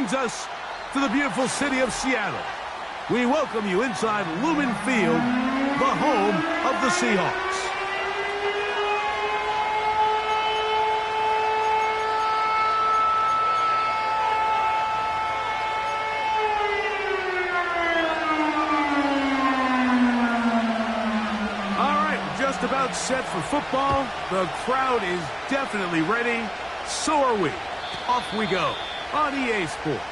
brings us to the beautiful city of Seattle. We welcome you inside Lumen Field, the home of the Seahawks. About set for football. The crowd is definitely ready. So are we. Off we go on EA Sports.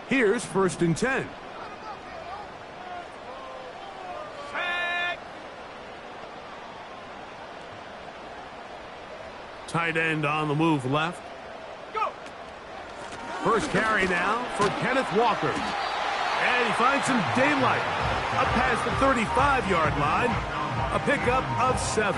Here's 1st and 10. Tight end on the move left. Go. First carry now for Kenneth Walker. And he finds some daylight. Up past the 35-yard line. A pickup of 7.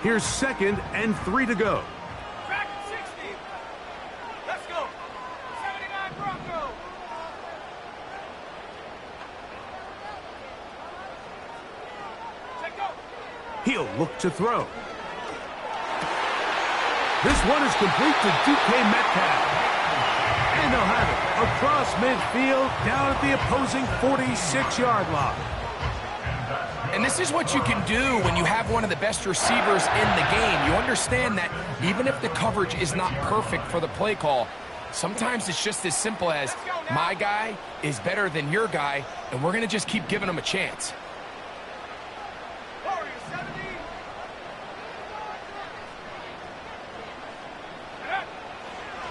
Here's 2nd and 3 to go. He'll look to throw. This one is complete to DK Metcalf. And they'll have it across midfield down at the opposing 46-yard line. And this is what you can do when you have one of the best receivers in the game. You understand that even if the coverage is not perfect for the play call, sometimes it's just as simple as my guy is better than your guy, and we're going to just keep giving him a chance.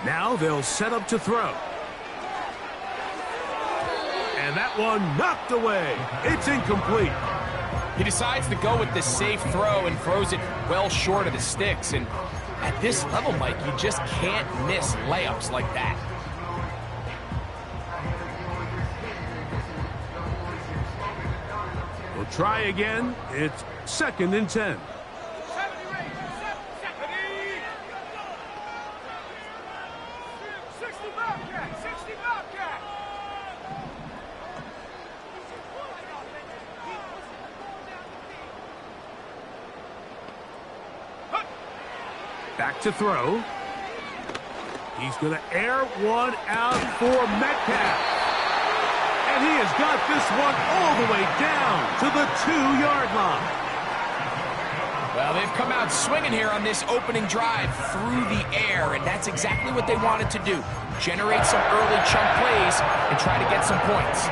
Now they'll set up to throw. And that one knocked away. It's incomplete. He decides to go with the safe throw and throws it well short of the sticks. And at this level, Mike, you just can't miss layups like that. We'll try again. It's 2nd and 10. Back to throw. He's going to air one out for Metcalf. And he has got this one all the way down to the 2-yard line. Well, they've come out swinging here on this opening drive through the air, and that's exactly what they wanted to do. Generate some early chunk plays and try to get some points.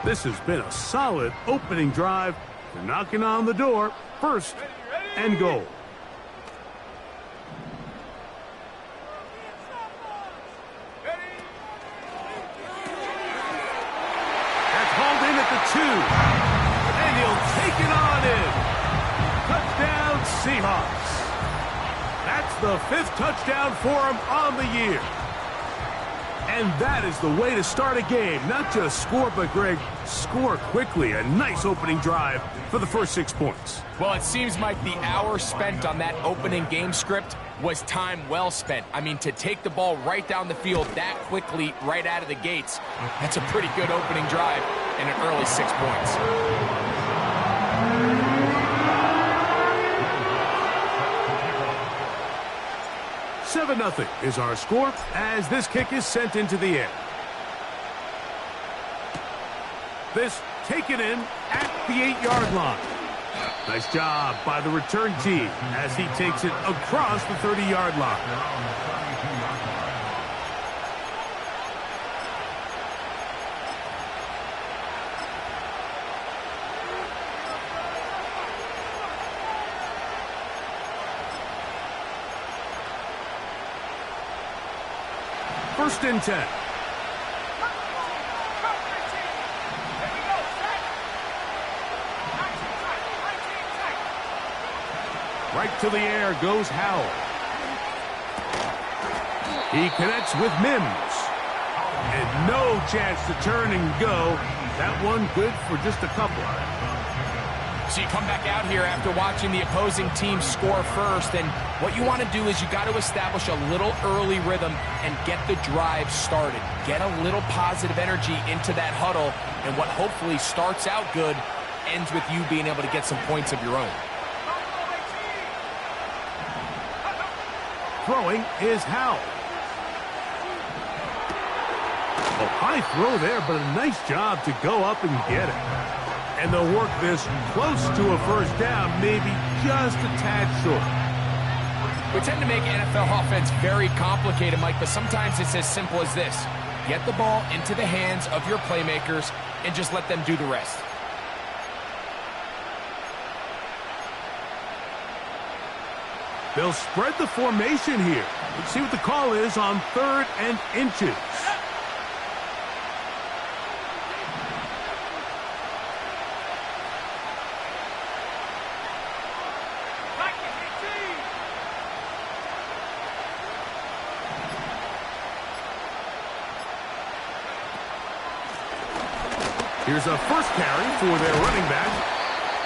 This has been a solid opening drive. They're knocking on the door. 1st and goal. That's hauled in at the 2. And he'll take it on in. Touchdown, Seahawks. That's the 5th touchdown for him on the year. And that is the way to start a game. Not just score, but, Greg, score quickly. A nice opening drive for the first 6 points. Well, it seems like the hour spent on that opening game script was time well spent. I mean, to take the ball right down the field that quickly right out of the gates, that's a pretty good opening drive and an early 6 points. 7-0 is our score as this kick is sent into the air. This taken in at the 8-yard line. Nice job by the return team as he takes it across the 30-yard line. First and 10. Right to the air goes Howell. He connects with Mims. And no chance to turn and go. That one good for just a couple. So you come back out here after watching the opposing team score first, and what you want to do is you got to establish a little early rhythm and get the drive started. Get a little positive energy into that huddle, and what hopefully starts out good ends with you being able to get some points of your own. Throwing is Howell. A high throw there, but a nice job to go up and get it. And they'll work this close to a first down, maybe just a tad short. We tend to make NFL offense very complicated, Mike, but sometimes it's as simple as this. Get the ball into the hands of your playmakers and just let them do the rest. They'll spread the formation here. Let's see what the call is on 3rd and inches. Here's a first carry for their running back.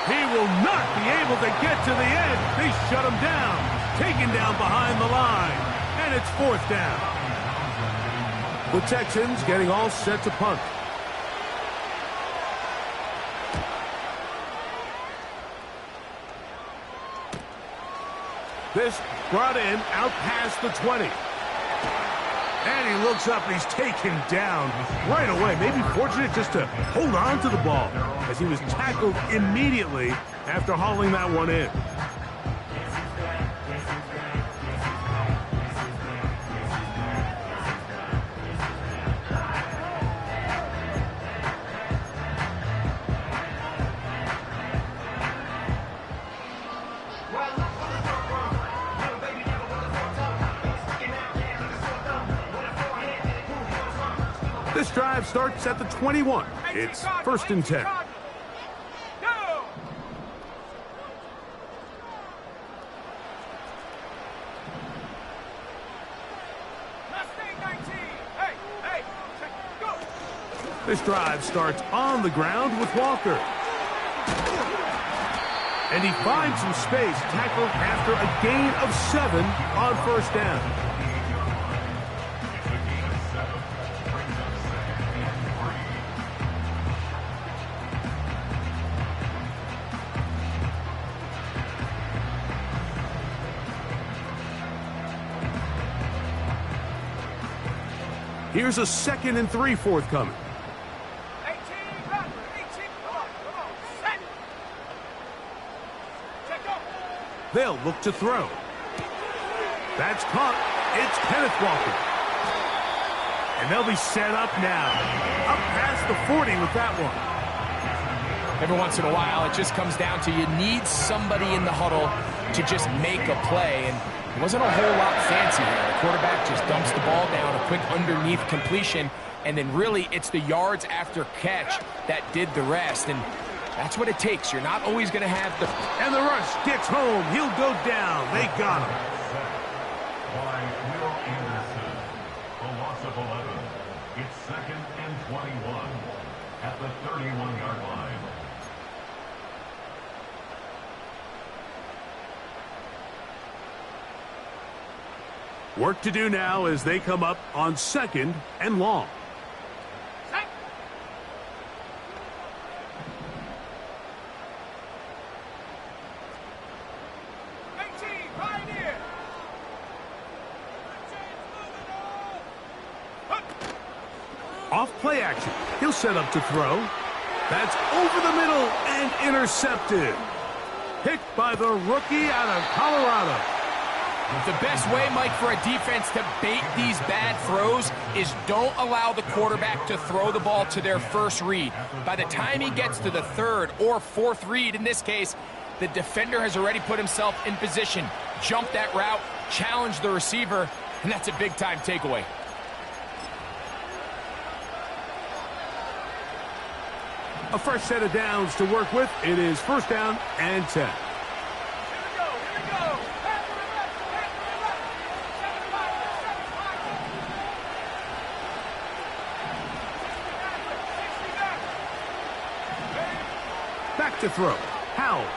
He will not be able to get to the edge. They shut him down. Taken down behind the line. And it's 4th down. The Texans getting all set to punt. This brought in out past the 20. And he looks up and he's taken down right away. Maybe fortunate just to hold on to the ball as he was tackled immediately after hauling that one in. This drive starts at the 21. It's 1st and 10. This drive starts on the ground with Walker. And he finds some space, tackled after a gain of 7 on 1st down. Here's a 2nd and 3 forthcoming. 18, come on, set. Check up. They'll look to throw. That's caught. It's Kenneth Walker. And they'll be set up now. Up past the 40 with that one. Every once in a while, it just comes down to you need somebody in the huddle to just make a play. And it wasn't a whole lot fancy here. The quarterback just dumps the ball down, a quick underneath completion, and then really it's the yards after catch that did the rest. And that's what it takes. You're not always going to have the... And the rush gets home. He'll go down. They got him. A loss of 11. It's 2nd and 21 at the 31-yard line. Work to do now as they come up on 2nd and long. Set. Pioneer. Off play action. He'll set up to throw. That's over the middle and intercepted. Picked by the rookie out of Colorado. The best way, Mike, for a defense to bait these bad throws is don't allow the quarterback to throw the ball to their first read. By the time he gets to the 3rd or 4th read, in this case, the defender has already put himself in position, jump that route, challenge the receiver, and that's a big-time takeaway. A fresh set of downs to work with. It is 1st down and 10. Here we go. Back to throw. Howell.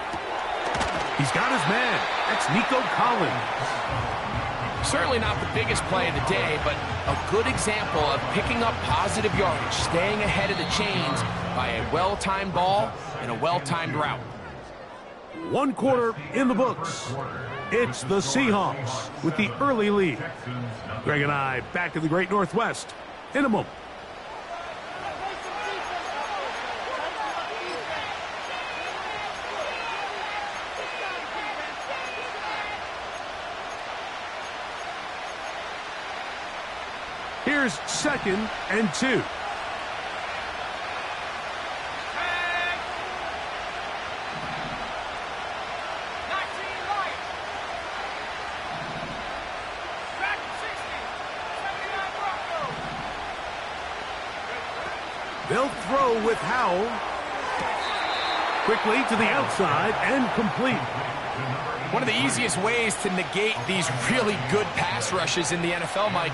He's got his man. That's Nico Collins. Certainly not the biggest play of the day, but a good example of picking up positive yardage, staying ahead of the chains by a well-timed ball and a well-timed route. One quarter in the books. It's the Seahawks with the early lead. Greg and I back in the Great Northwest in a moment. Here's 2nd and 2. 19 right. Back 60. 79 Broncos. They'll throw with Howell. Quickly to the outside and complete. One of the easiest ways to negate these really good pass rushes in the NFL, Mike,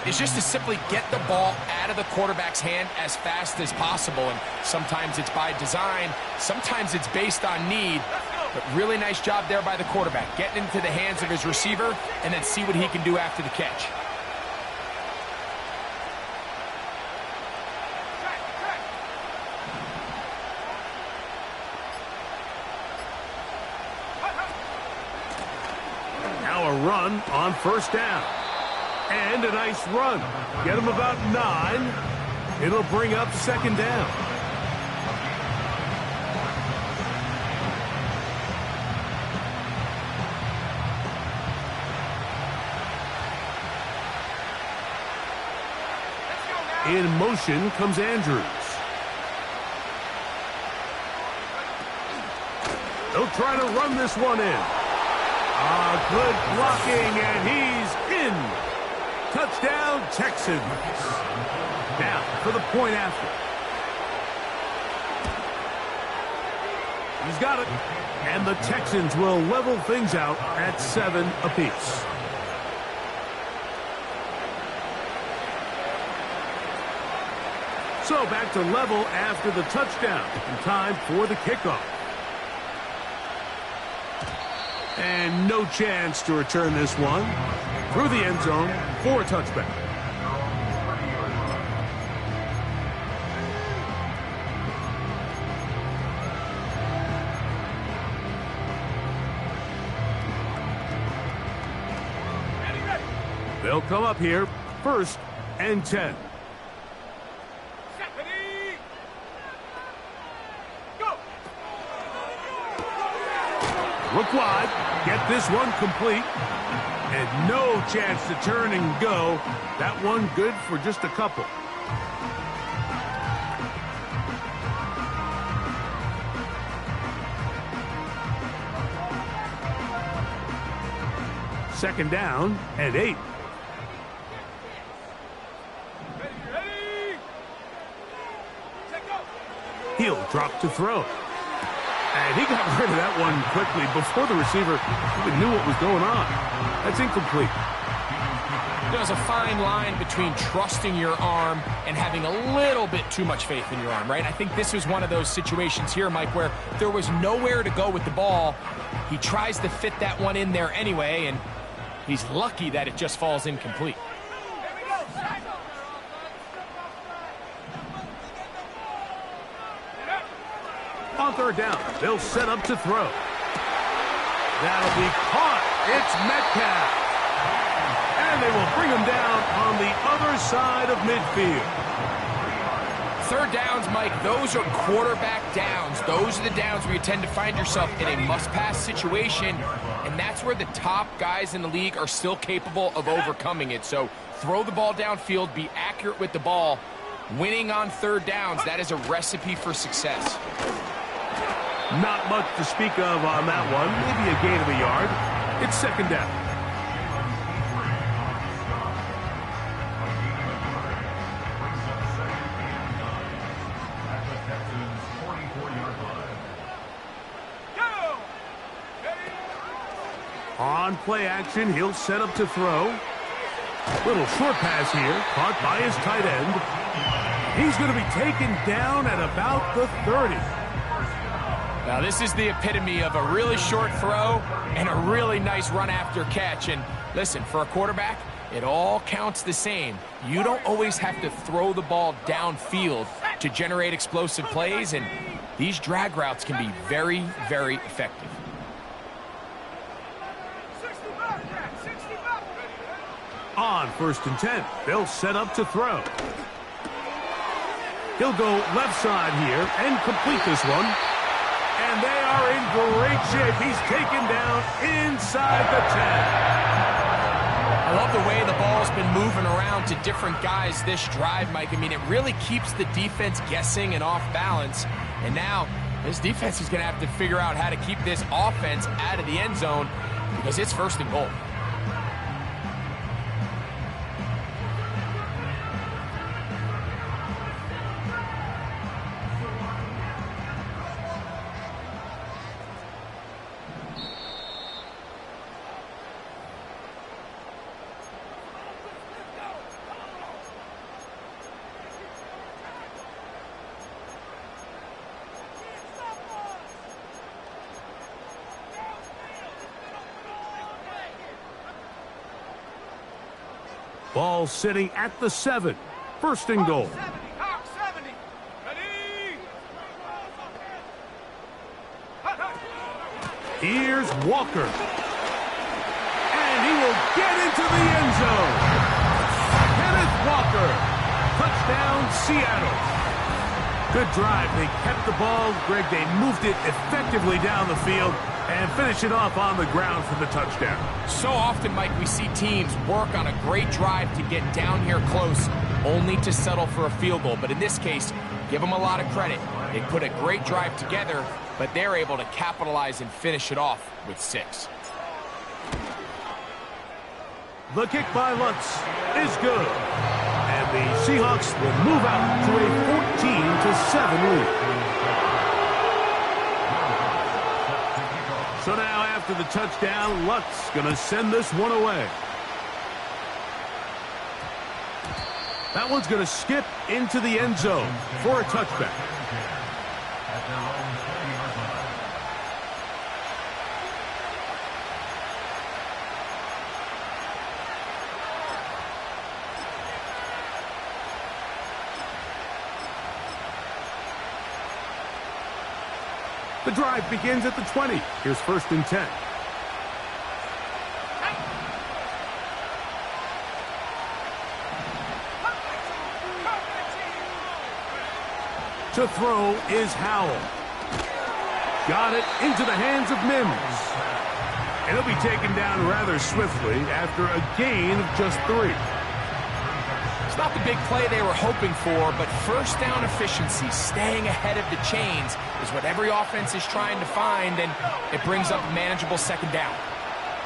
is just to simply get the ball out of the quarterback's hand as fast as possible. And sometimes it's by design, sometimes it's based on need. But really nice job there by the quarterback, getting into the hands of his receiver and then see what he can do after the catch. Now a run on 1st down. And a nice run. Get him about 9. It'll bring up 2nd down. In motion comes Andrews. They'll try to run this one in. Good blocking, and he's in. Touchdown, Texans. Now for the point after. He's got it. And the Texans will level things out at 7 apiece. So back to level after the touchdown. And time for the kickoff. And no chance to return this one. Through the end zone for a touchback. They'll come up here, 1st and 10. Look wide, get this one complete, and no chance to turn and go. That one good for just a couple. Second down and 8. He'll drop to throw. And he got rid of that one quickly before the receiver even knew what was going on. That's incomplete. There's a fine line between trusting your arm and having a little bit too much faith in your arm, right? I think this was one of those situations here, Mike, where there was nowhere to go with the ball. He tries to fit that one in there anyway, and he's lucky that it just falls incomplete. On 3rd down, they'll set up to throw. That'll be caught. It's Metcalf. And they will bring him down on the other side of midfield. 3rd downs, Mike, those are quarterback downs. Those are the downs where you tend to find yourself in a must-pass situation, and that's where the top guys in the league are still capable of overcoming it. So throw the ball downfield, be accurate with the ball. Winning on 3rd downs, that is a recipe for success. Not much to speak of on that one. Maybe a gain of a yard. It's 2nd down. On play action, he'll set up to throw. Little short pass here, caught by his tight end. He's going to be taken down at about the 30. Now, this is the epitome of a really short throw and a really nice run after catch. And listen, for a quarterback, it all counts the same. You don't always have to throw the ball downfield to generate explosive plays, and these drag routes can be very, very effective. On 1st and 10, they'll set up to throw. He'll go left side here and complete this one. And they are in great shape. He's taken down inside the 10. I love the way the ball's been moving around to different guys this drive, Mike. I mean, it really keeps the defense guessing and off balance. And now this defense is going to have to figure out how to keep this offense out of the end zone because it's 1st and goal. Ball sitting at the 7. 1st and goal. 70. Ready? Here's Walker. And he will get into the end zone. Kenneth Walker. Touchdown, Seattle. Good drive. They kept the ball. Greg, they moved it effectively down the field and finish it off on the ground for the touchdown. So often, Mike, we see teams work on a great drive to get down here close, only to settle for a field goal. But in this case, give them a lot of credit. They put a great drive together, but they're able to capitalize and finish it off with 6. The kick by Lutz is good. And the Seahawks will move out to a 14-7 lead. So now after the touchdown, Lutz going to send this one away. That one's going to skip into the end zone for a touchback. The drive begins at the 20. Here's 1st and 10. To throw is Howell. Got it into the hands of Mims. And he'll be taken down rather swiftly after a gain of just 3. It's not the big play they were hoping for, but 1st down efficiency, staying ahead of the chains, is what every offense is trying to find, and it brings up a manageable 2nd down.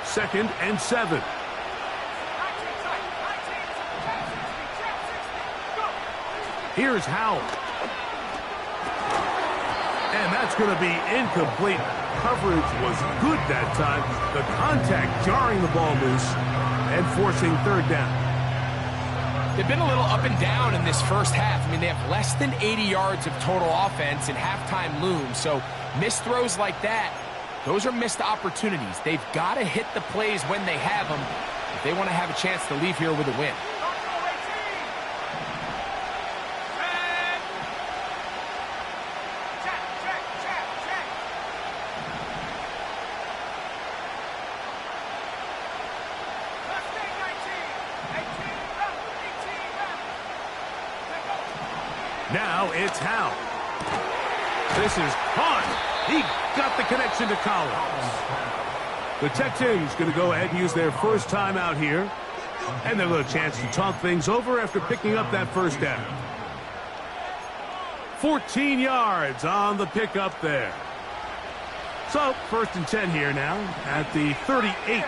2nd and 7. Here's Howell. And that's going to be incomplete. Coverage was good that time. The contact jarring the ball loose and forcing 3rd down. They've been a little up and down in this first half. I mean, they have less than 80 yards of total offense and halftime looms. So missed throws like that, those are missed opportunities. They've got to hit the plays when they have them if they want to have a chance to leave here with a win. Now it's Howell. This is caught. He got the connection to Collins. The Texans going to go ahead and use their first time out here. And they'll have a chance to talk things over after picking up that 1st down. 14 yards on the pickup there. So 1st and 10 here now at the 38.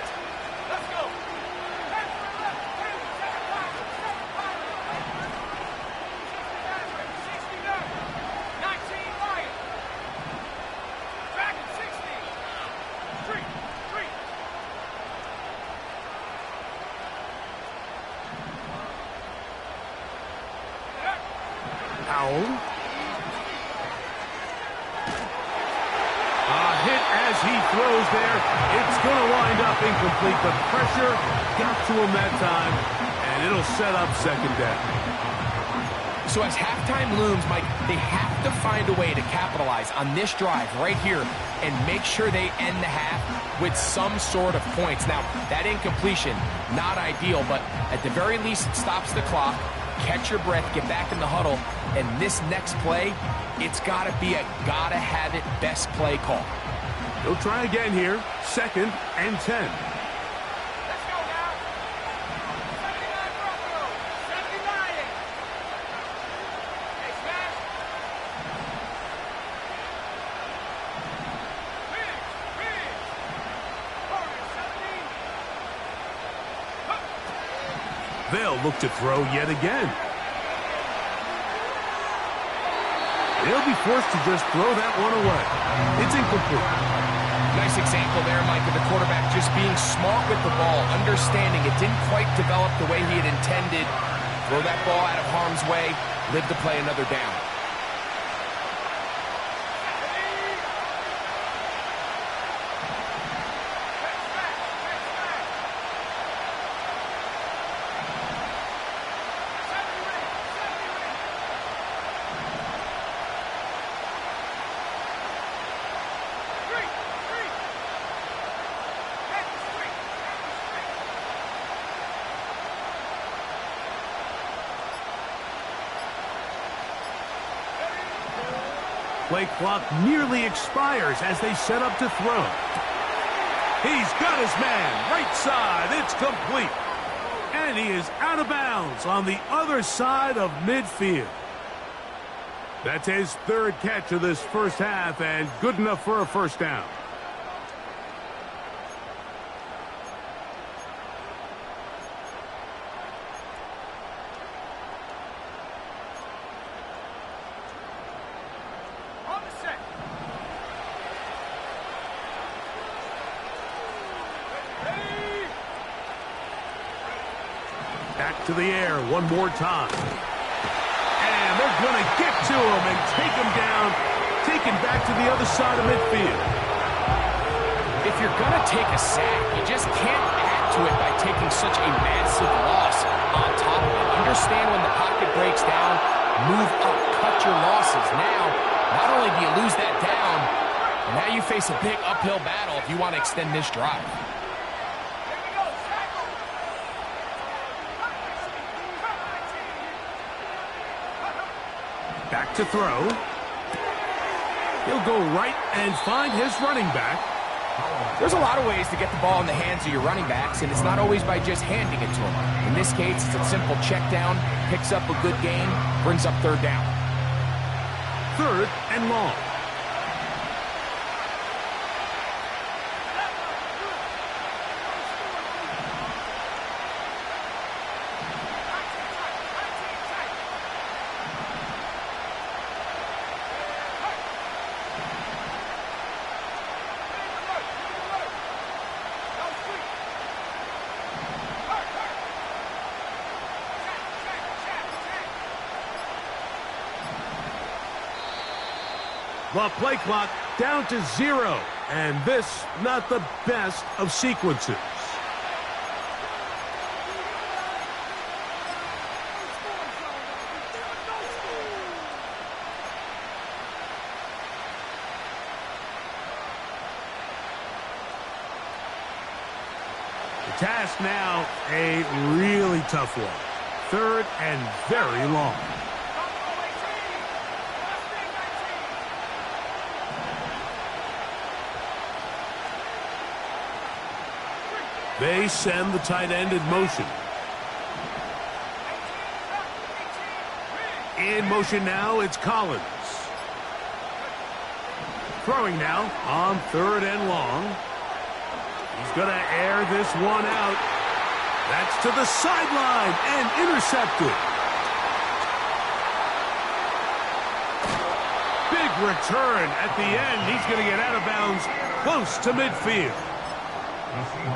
he throws there, it's going to wind up incomplete. The pressure got to him that time, and it'll set up second down. So as halftime looms, Mike, they have to find a way to capitalize on this drive right here and make sure they end the half with some sort of points. Now, that incompletion, not ideal, but at the very least, it stops the clock. Catch your breath, get back in the huddle, and this next play, it's got to be a gotta-have-it best play call. They'll try again here, 2nd and 10. Let's go now. 79 Broncos. 79. Hey, smash. Big. Corner 17. They'll look to throw yet again. They'll be forced to just throw that one away. It's incomplete. Nice example there, Mike, of the quarterback just being smart with the ball, understanding it didn't quite develop the way he had intended. Throw that ball out of harm's way, live to play another down. Play clock nearly expires as they set up to throw. He's got his man, right side, it's complete. And he is out of bounds on the other side of midfield. That's his 3rd catch of this first half, and good enough for a first down. Back to the air one more time. And they're going to get to him and take him down, taken back to the other side of midfield. If you're going to take a sack, you just can't add to it by taking such a massive loss on top of it. Understand when the pocket breaks down, move up, cut your losses. Now, not only do you lose that down, now you face a big uphill battle if you want to extend this drive. Back to throw. He'll go right and find his running back. There's a lot of ways to get the ball in the hands of your running backs, and it's not always by just handing it to them. In this case, it's a simple check down, picks up a good gain, brings up 3rd down. 3rd and long. The play clock down to 0, and this not the best of sequences. The task now, a really tough one. 3rd and very long. They send the tight end in motion. In motion now, it's Collins. Throwing now on 3rd and long. He's going to air this one out. That's to the sideline and intercepted. Big return at the end. He's going to get out of bounds close to midfield.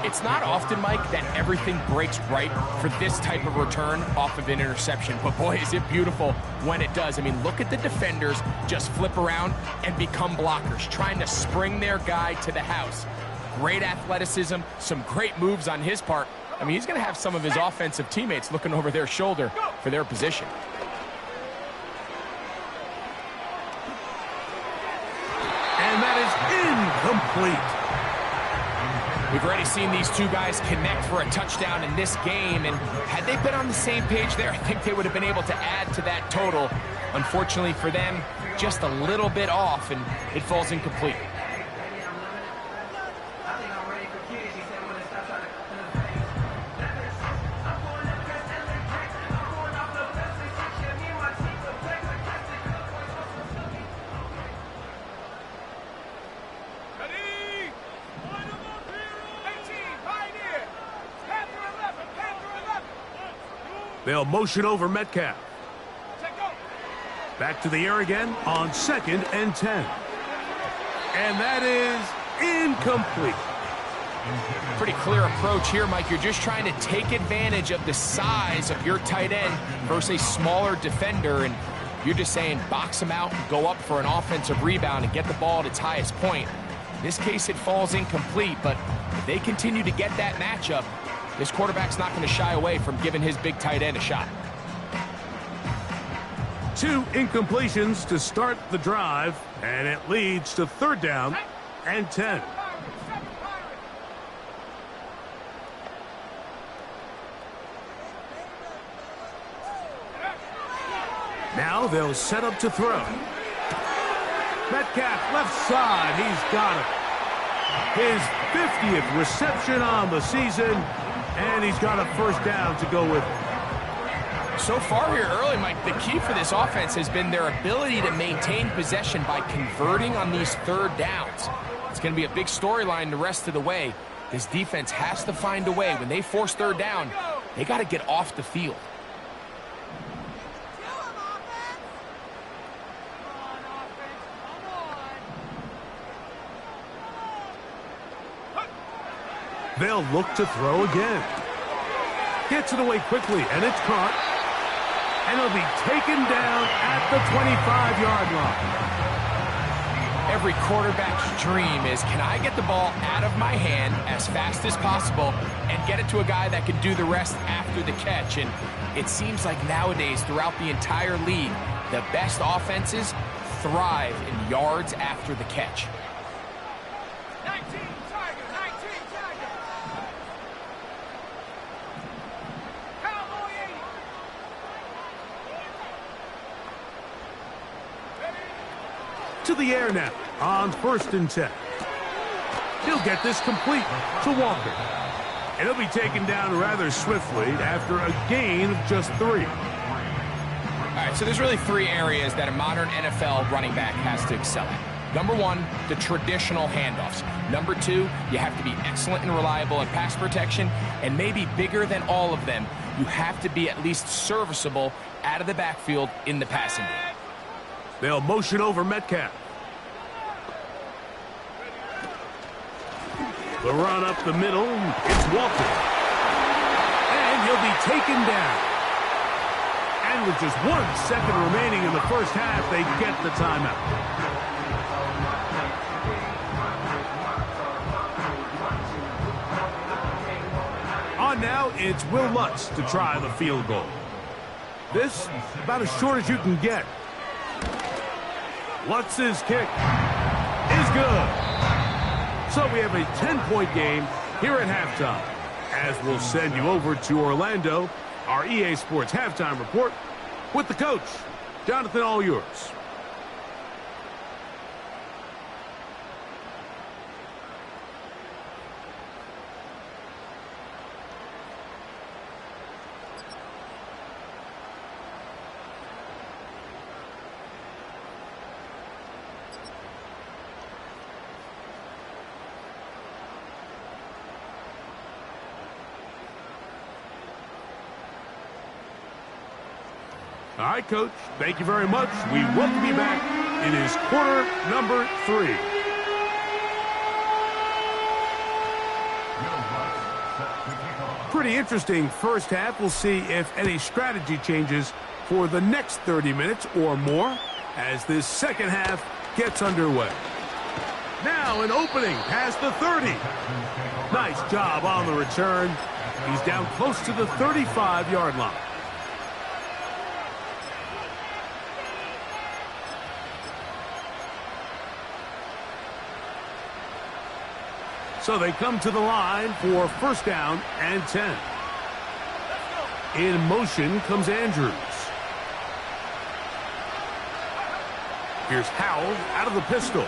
It's not often, Mike, that everything breaks right for this type of return off of an interception. But boy, is it beautiful when it does. I mean, look at the defenders just flip around and become blockers, trying to spring their guy to the house. Great athleticism, some great moves on his part. I mean, he's going to have some of his offensive teammates looking over their shoulder for their position. And that is incomplete. We've already seen these two guys connect for a touchdown in this game, and had they been on the same page there, I think they would have been able to add to that total. Unfortunately for them, just a little bit off, and it falls incomplete. They'll motion over Metcalf. Back to the air again on 2nd and 10. And that is incomplete. Pretty clear approach here, Mike. You're just trying to take advantage of the size of your tight end versus a smaller defender, and you're just saying box him out and go up for an offensive rebound and get the ball at its highest point. In this case, it falls incomplete, but if they continue to get that matchup, this quarterback's not going to shy away from giving his big tight end a shot. 2 incompletions to start the drive, and it leads to 3rd down and 10. Now they'll set up to throw. Metcalf left side, he's got it. His 50th reception on the season, and he's got a 1st down to go with it. So far here early, Mike, the key for this offense has been their ability to maintain possession by converting on these 3rd downs. It's going to be a big storyline the rest of the way. This defense has to find a way. When they force 3rd down, they got to get off the field. They'll look to throw again. Gets it away quickly, and it's caught. And it'll be taken down at the 25-yard line. Every quarterback's dream is, can I get the ball out of my hand as fast as possible and get it to a guy that can do the rest after the catch? And it seems like nowadays, throughout the entire league, the best offenses thrive in yards after the catch. To the air now on 1st and 10. He'll get this complete to Walker. And he'll be taken down rather swiftly after a gain of just 3. All right, so there's really 3 areas that a modern NFL running back has to excel at. Number 1, the traditional handoffs. Number 2, you have to be excellent and reliable at pass protection. And maybe bigger than all of them, you have to be at least serviceable out of the backfield in the passing game. They'll motion over Metcalf. The run up the middle, it's Walker. And he'll be taken down. And with just 1 second remaining in the 1st half, they get the timeout. On now, it's Will Lutz to try the field goal. This, about as short as you can get. Lutz's kick is good. So we have a 10-point game here at halftime. As we'll send you over to Orlando, our EA Sports halftime report with the coach. Jonathan, all yours. All right, Coach, thank you very much. We welcome you back. It is quarter number 3. Pretty interesting first half. We'll see if any strategy changes for the next 30 minutes or more as this second half gets underway. Now an opening past the 30. Nice job on the return. He's down close to the 35-yard line. So they come to the line for first down and 10. In motion comes Andrews. Here's Howell out of the pistol.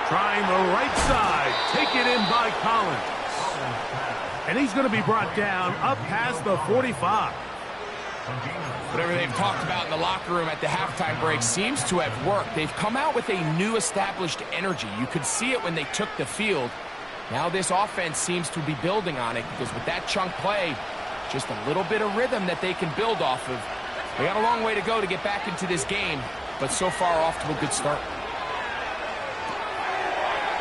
Trying the right side. Taken in by Collins. And he's going to be brought down up past the 45. Whatever they've talked about in the locker room at the halftime break seems to have worked. They've come out with a new established energy. You could see it when they took the field. Now this offense seems to be building on it because with that chunk play, just a little bit of rhythm that they can build off of. They got a long way to go to get back into this game, but so far off to a good start.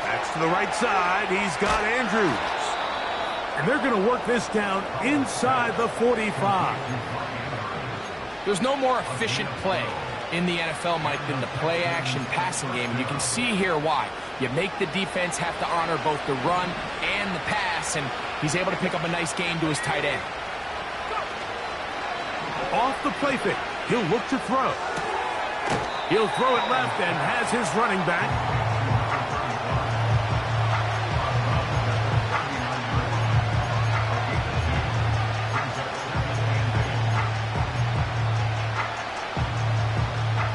That's to the right side. He's got Andrews. And they're going to work this down inside the 45. There's no more efficient play in the NFL, Mike, than the play-action passing game. And you can see here why. You make the defense have to honor both the run and the pass, and he's able to pick up a nice gain to his tight end. Off the play fake, he'll look to throw. He'll throw it left and has his running back.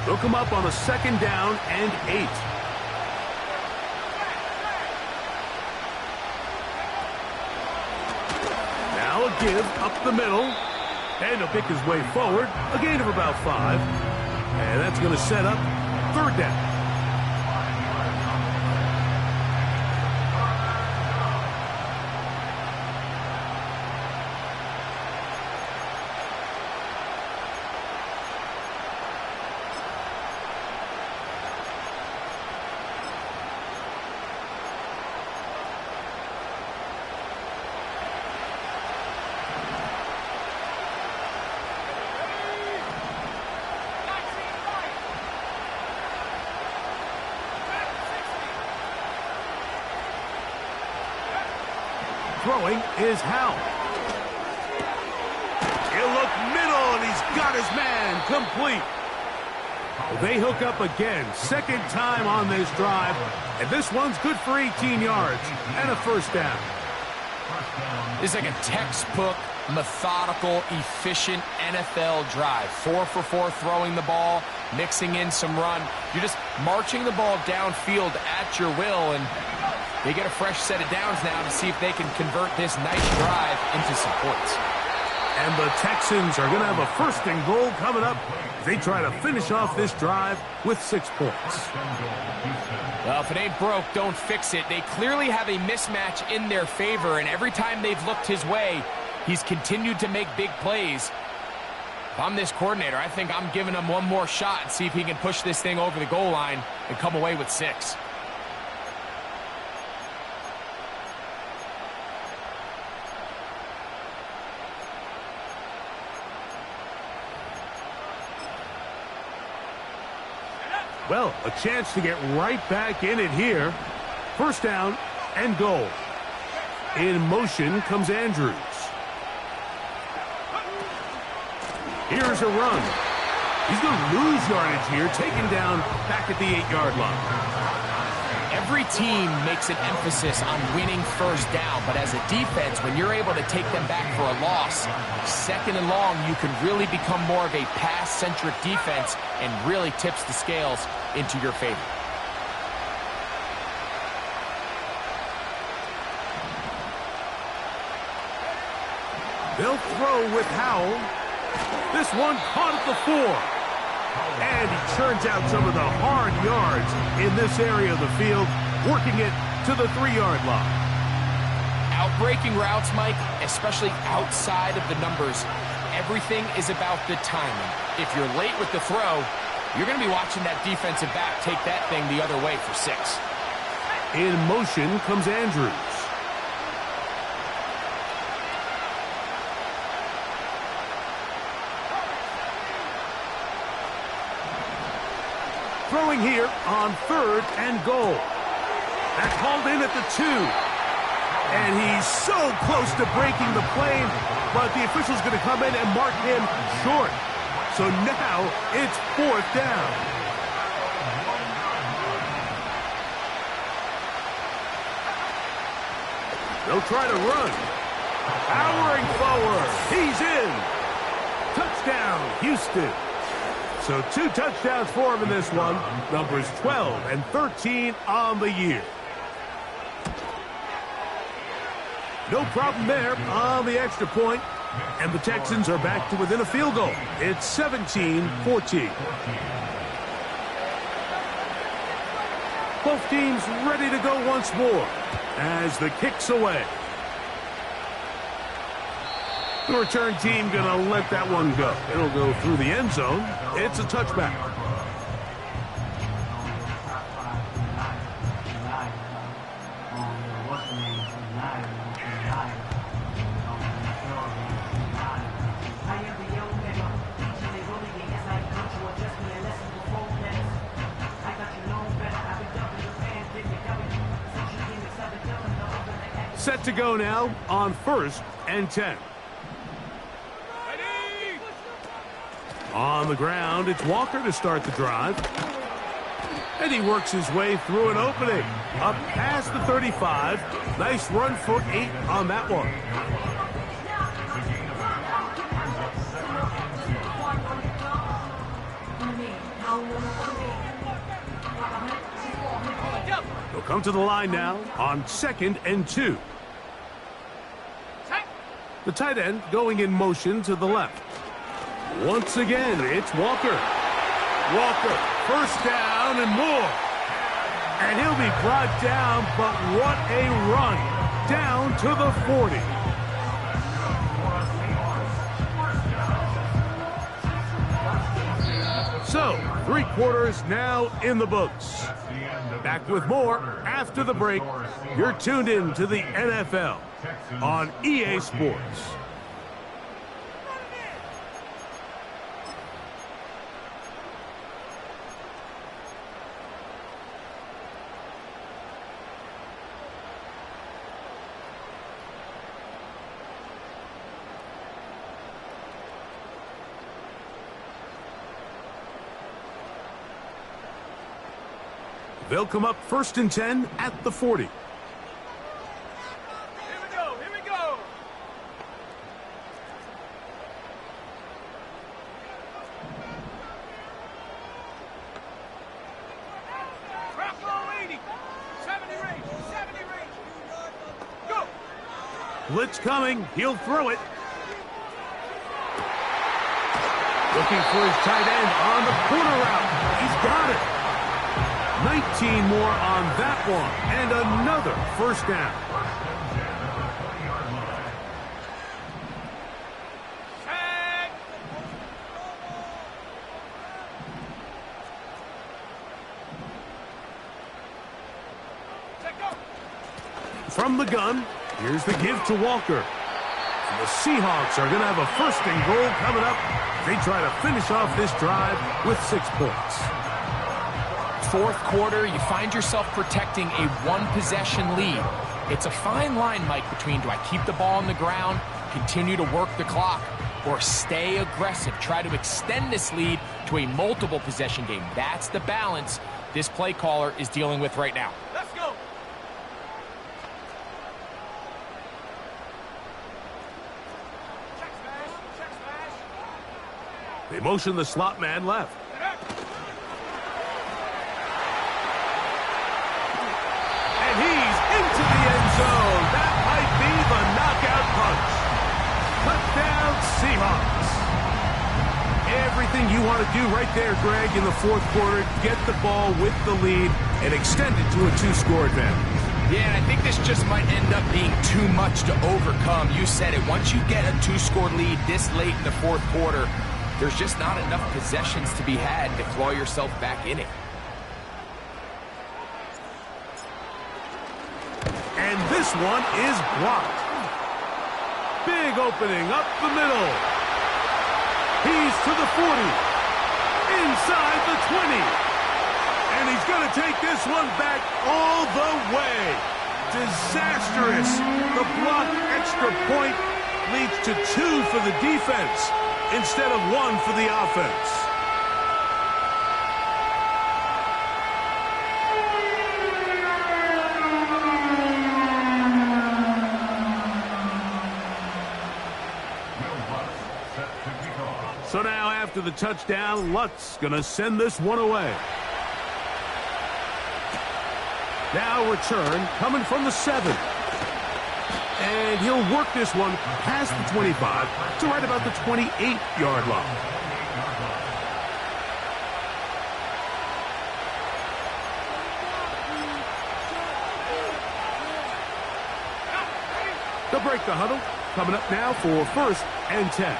They'll come up on a second down and 8. Now a give up the middle. And he'll pick his way forward. A gain of about 5. And that's going to set up third down. Throwing is Howell. He'll look middle, and he's got his man complete. They hook up again, second time on this drive, and this one's good for 18 yards and a first down. It's like a textbook, methodical, efficient NFL drive. 4 for 4 throwing the ball, mixing in some run. You're just marching the ball downfield at your will, and they get a fresh set of downs now to see if they can convert this nice drive into some points. And the Texans are going to have a first and goal coming up. They try to finish off this drive with 6 points. Well, if it ain't broke, don't fix it. They clearly have a mismatch in their favor, and every time they've looked his way, he's continued to make big plays. If I'm this coordinator, I think I'm giving him one more shot and see if he can push this thing over the goal line and come away with 6. Well, a chance to get right back in it here. First down and goal. In motion comes Andrews. Here's a run. He's going to lose yardage here, taken down back at the 8-yard line. Every team makes an emphasis on winning first down, but as a defense, when you're able to take them back for a loss, second and long, you can really become more of a pass-centric defense and really tips the scales into your favor. They'll throw with Howell. This one caught at the 4. And he churns out some of the hard yards in this area of the field, working it to the 3-yard line. Outbreaking routes, Mike, especially outside of the numbers, everything is about the timing. If you're late with the throw, you're going to be watching that defensive back take that thing the other way for 6. In motion comes Andrews. Throwing here on 3rd and goal. That's hauled in at the 2. And he's so close to breaking the plane, but the official's going to come in and mark him short. So now it's 4th down. They'll try to run. Powering forward. He's in. Touchdown, Houston. So 2 touchdowns for him in this one. Numbers 12 and 13 on the year. No problem there on the extra point. And the Texans are back to within a field goal. It's 17-14. Both teams ready to go once more as the kick's away. The return team going to let that one go. It'll go through the end zone. It's a touchback. Set to go now on 1st and 10. On the ground, it's Walker to start the drive. And he works his way through an opening. Up past the 35. Nice run for 8 on that one. He'll come to the line now on 2nd and 2. The tight end going in motion to the left. Once again, it's Walker. Walker, 1st down and more. And he'll be brought down, but what a run. Down to the 40. So, 3 quarters now in the books. Back with more after the break. You're tuned in to the NFL on EA Sports. They'll come up 1st and 10 at the 40. Here we go, here we go. Drop low 80. 70 range, 70 range. Go. Blitz coming. He'll throw it. Looking for his tight end on the corner route. He's got it. 19 more on that one, and another 1st down. From the gun, here's the give to Walker. And the Seahawks are going to have a 1st and goal coming up. They try to finish off this drive with 6 points. 4th quarter, you find yourself protecting a 1-possession lead. It's a fine line, Mike, between do I keep the ball on the ground, continue to work the clock, or stay aggressive, try to extend this lead to a multiple possession game. That's the balance this play caller is dealing with right now. Let's go. Check smash, check smash. They motion the slot man left. And he's into the end zone. That might be the knockout punch. Touchdown, Seahawks. Everything you want to do right there, Greg, in the 4th quarter. Get the ball with the lead and extend it to a 2-score advantage. Yeah, and I think this just might end up being too much to overcome. You said it. Once you get a 2-score lead this late in the 4th quarter, there's just not enough possessions to be had to claw yourself back in it. And this one is blocked. Big opening up the middle. He's to the 40. Inside the 20. And he's going to take this one back all the way. Disastrous. The blocked extra point leads to 2 for the defense instead of 1 for the offense. So now after the touchdown, Lutz going to send this one away. Now return coming from the 7. And he'll work this one past the 25 to right about the 28-yard line. They'll break the huddle. Coming up now for 1st and 10.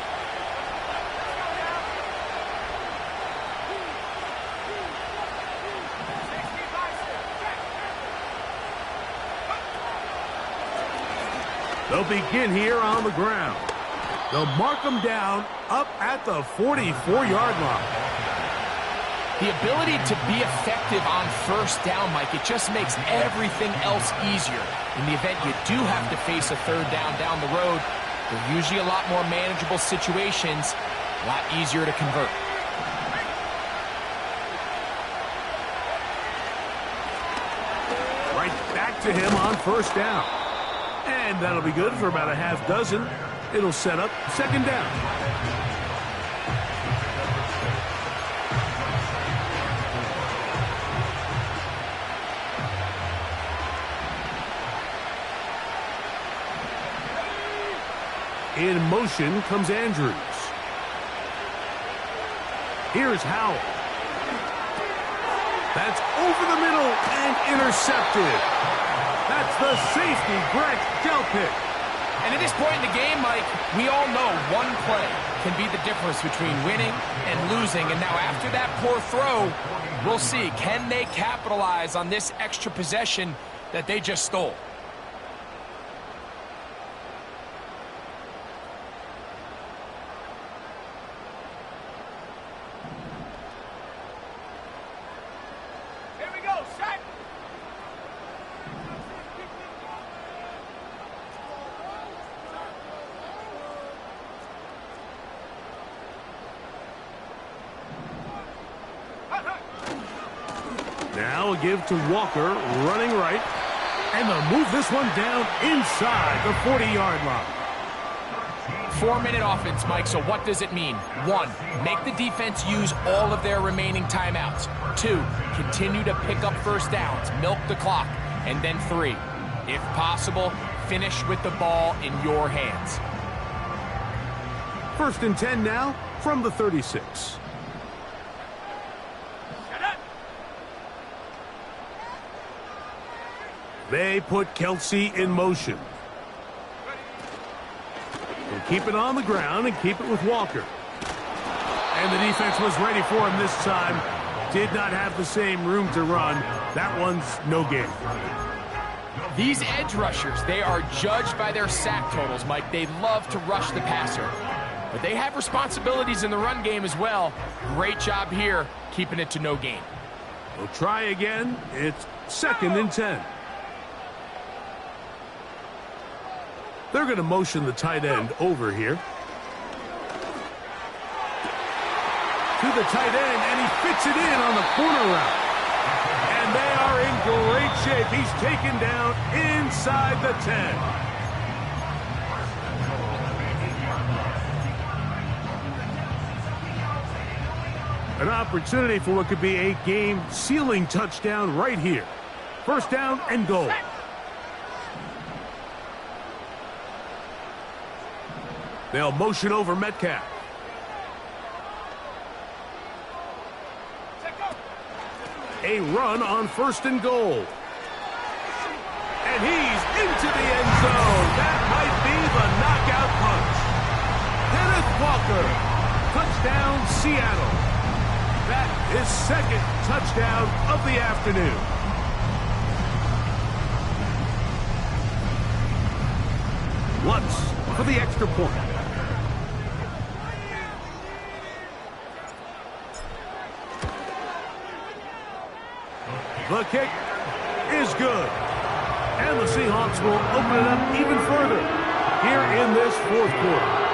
They'll begin here on the ground. They'll mark them down up at the 44-yard line. The ability to be effective on 1st down, Mike, it just makes everything else easier. In the event you do have to face a 3rd down the road, they're usually a lot more manageable situations, a lot easier to convert. Right back to him on 1st down. And that'll be good for about a half dozen. It'll set up 2nd down. In motion comes Andrews. Here's Howell. That's over the middle and intercepted. That's the safety, Greg Delpit. And at this point in the game, Mike, we all know one play can be the difference between winning and losing. And now after that poor throw, we'll see, can they capitalize on this extra possession that they just stole? Here we go, set. Now a give to Walker, running right. And they'll move this one down inside the 40-yard line. 4-minute offense, Mike, so what does it mean? 1, make the defense use all of their remaining timeouts. 2, continue to pick up 1st downs, milk the clock. And then 3, if possible, finish with the ball in your hands. 1st and 10 now from the 36. They put Kelsey in motion. They'll keep it on the ground and keep it with Walker. And the defense was ready for him this time. Did not have the same room to run. That one's no gain. These edge rushers, they are judged by their sack totals, Mike. They love to rush the passer. But they have responsibilities in the run game as well. Great job here, keeping it to no gain. We'll try again. It's 2nd and 10. They're going to motion the tight end over here. To the tight end, and he fits it in on the corner route. And they are in great shape. He's taken down inside the 10. An opportunity for what could be a game-sealing touchdown right here. 1st down and goal. They'll motion over Metcalf. A run on 1st and goal. And he's into the end zone. That might be the knockout punch. Kenneth Walker. Touchdown, Seattle. That is 2nd touchdown of the afternoon. Lutz for the extra point. The kick is good. And the Seahawks will open it up even further here in this fourth quarter.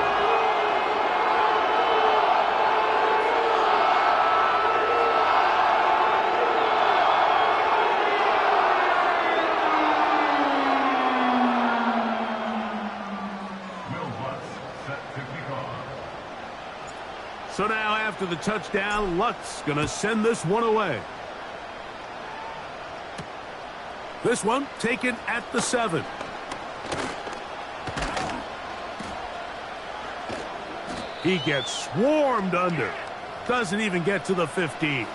So now after the touchdown, Luck's going to send this one away. This one taken at the 7. He gets swarmed under. Doesn't even get to the 15.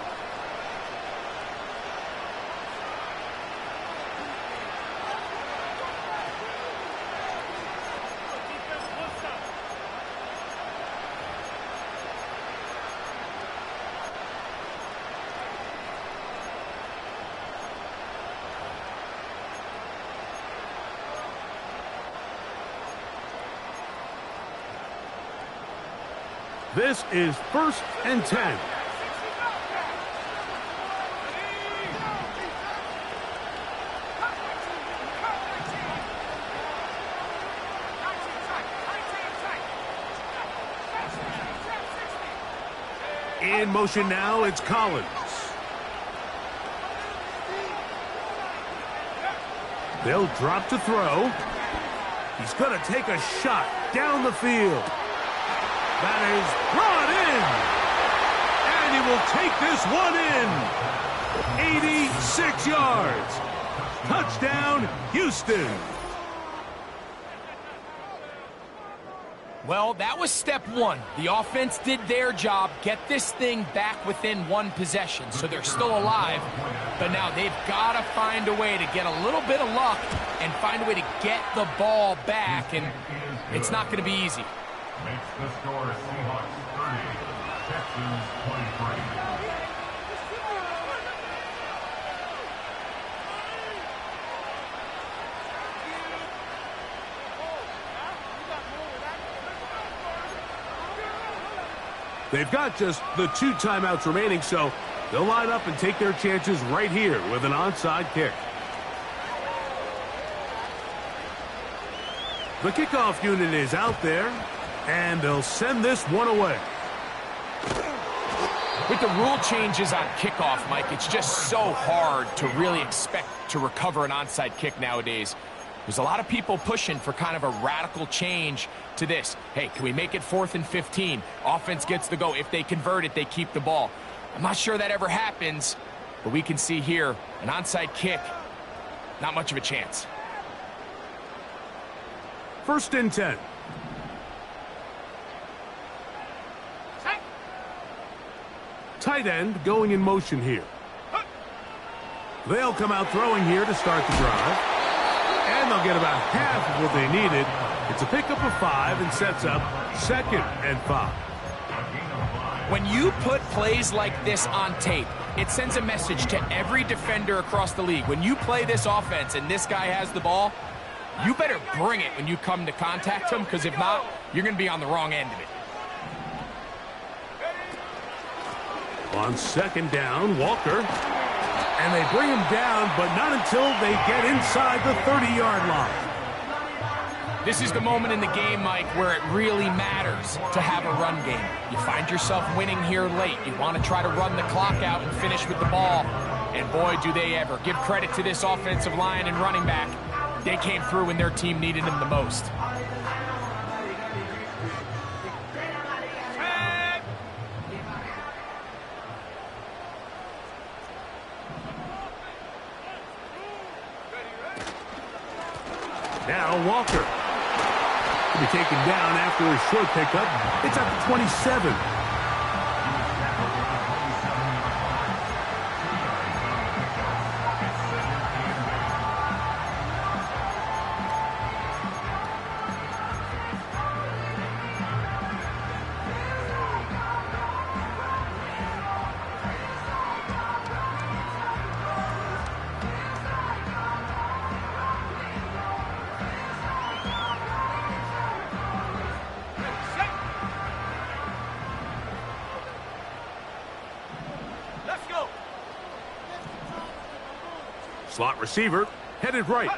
This is 1st and 10. In motion now, it's Collins. They'll drop to throw. He's going to take a shot down the field. That is brought in. And he will take this one in. 86 yards. Touchdown, Houston. Well, that was step one. The offense did their job, get this thing back within one possession, so they're still alive. But now they've got to find a way to get a little bit of luck and find a way to get the ball back, and it's not going to be easy. Makes the score Seahawks 30, Texans 23. They've got just the 2 timeouts remaining, so they'll line up and take their chances right here with an onside kick. The kickoff unit is out there, and they'll send this one away. With the rule changes on kickoff, Mike, it's just so hard to really expect to recover an onside kick nowadays. There's a lot of people pushing for kind of a radical change to this. Hey, can we make it 4th and 15? Offense gets the go. If they convert it, they keep the ball. I'm not sure that ever happens, but we can see here an onside kick, not much of a chance. 1st and 10. Tight end going in motion here. They'll come out throwing here to start the drive. And they'll get about half of what they needed. It's a pickup of 5 and sets up 2nd and 5. When you put plays like this on tape, it sends a message to every defender across the league. When you play this offense and this guy has the ball, you better bring it when you come to contact him, because if not, you're going to be on the wrong end of it. On 2nd down, Walker. And they bring him down, but not until they get inside the 30-yard line. This is the moment in the game, Mike, where it really matters to have a run game. You find yourself winning here late. You want to try to run the clock out and finish with the ball. And boy, do they ever. Give credit to this offensive line and running back. They came through when their team needed them the most. Now Walker will be taken down after a short pickup. It's at the 27. Slot receiver, headed right.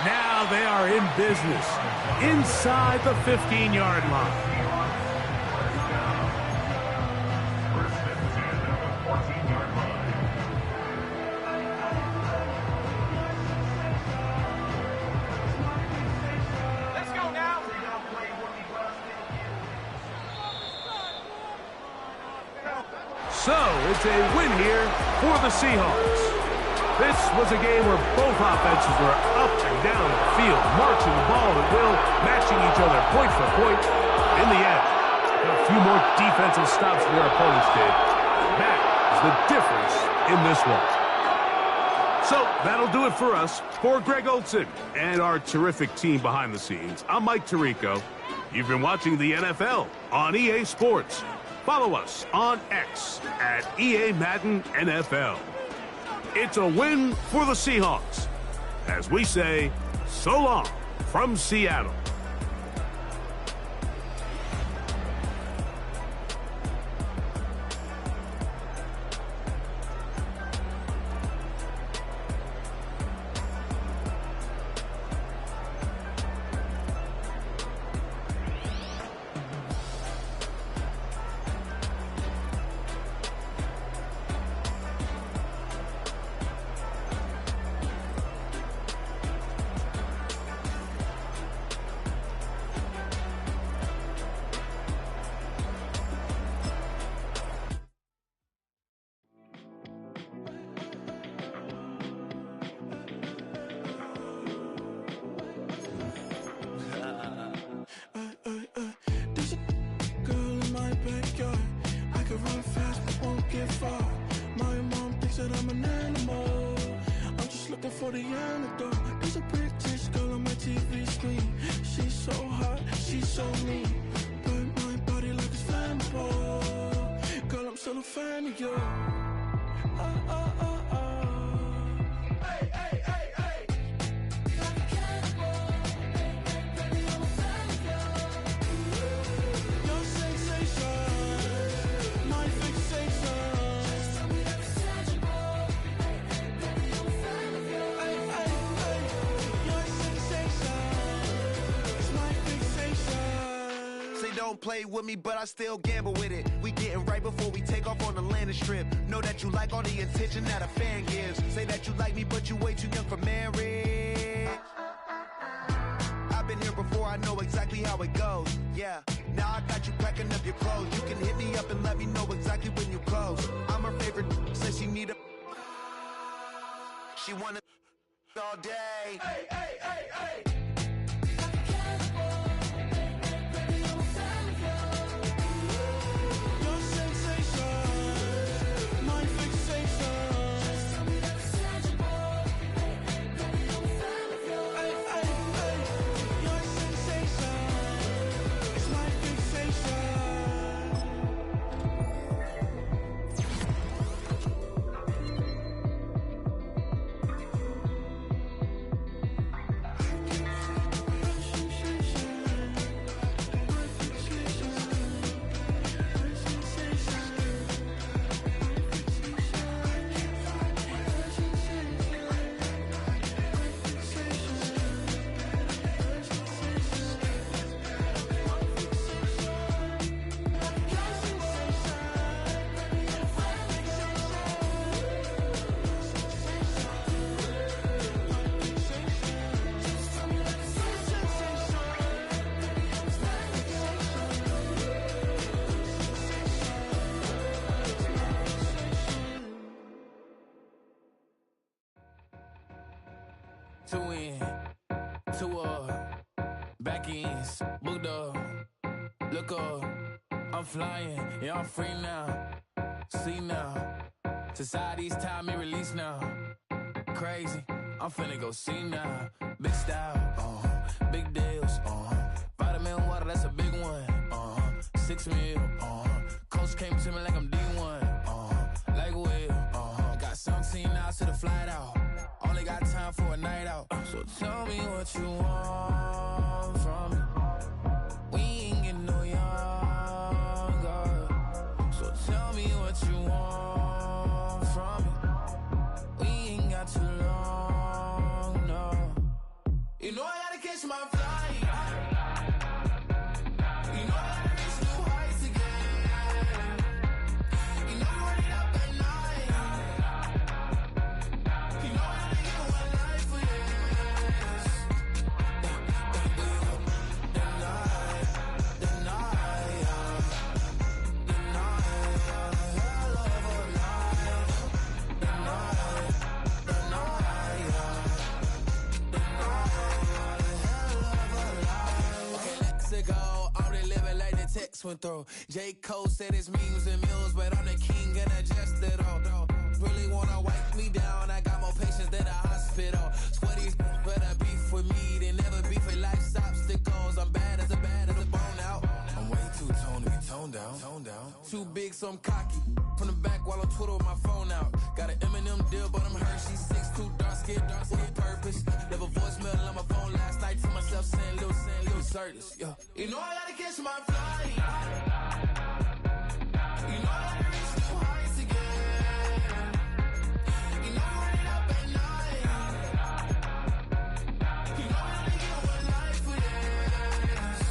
Now they are in business inside the 15-yard line. Let's go now. So it's a win here for the Seahawks. This was a game where both offenses were up and down the field, marching the ball at will, matching each other point for point. In the end, a few more defensive stops than their opponents did. That is the difference in this one. So that'll do it for us. For Greg Olson and our terrific team behind the scenes, I'm Mike Tirico. You've been watching the NFL on EA Sports. Follow us on X at EA Madden NFL. It's a win for the Seahawks, as we say, so long from Seattle. For the antidote, there's a British girl on my TV screen. She's so hot, she's so mean. Burn my body like it's flammable. Girl, I'm still a fan of you. Hey, hey, hey, hey. Like a cannibal. Baby, I'm a fan of you. Your sensation, my fixation. Just tell me that it's tangible. Baby, I'm a fan of you. Your sensation, it's my fixation. Say don't play with me, but I still gamble with it. We getting right before we take off on the landing strip. Know that you like all the attention that a fan gives. Say that you like me, but you way too young for marriage. I've been here before, I know exactly how it goes. Yeah, now I got you packing up your clothes. You can hit me up and let me know exactly when you close. I'm her favorite, says she need a... She wanna all day. Hey, hey, hey, hey. Like a cannibal. Baby, I'm a fan of you. Your sensation, my fixation. Just tell me that it's tangible. Baby, I'm a fan of you. Your sensation, it's my fixation. Two in, two up, back ends, booked up, look up, I'm flying, yeah, I'm free now, see now, society's time me release now, crazy, I'm finna go see now, big style, big deals, vitamin water, that's a big one, 6 mil, coach came to me like I'm D1, like Will, got 17 hours to the flight out. Only got time for a night out. So tell me what you want from me. We ain't getting no young. went through. J. Cole said his memes and mills, but I'm the king and I just it all. Really wanna wipe me down, I got more patience than a hospital. Sweaties better beef with me than never beef with life's obstacles. I'm bad as a bone out. I'm way too toned to be toned down. Too big, so I'm cocky. From the back while I'm Twitter with my phone out. Got an Eminem deal, but I'm Hershey. 6'2", dark skin, with a purpose. Never voicemail on my phone last night to myself saying little Curtis. Yeah. You know I gotta catch my flight. You know I gotta reach new heights again. You know I'm running up at night. You know I only get one life for this.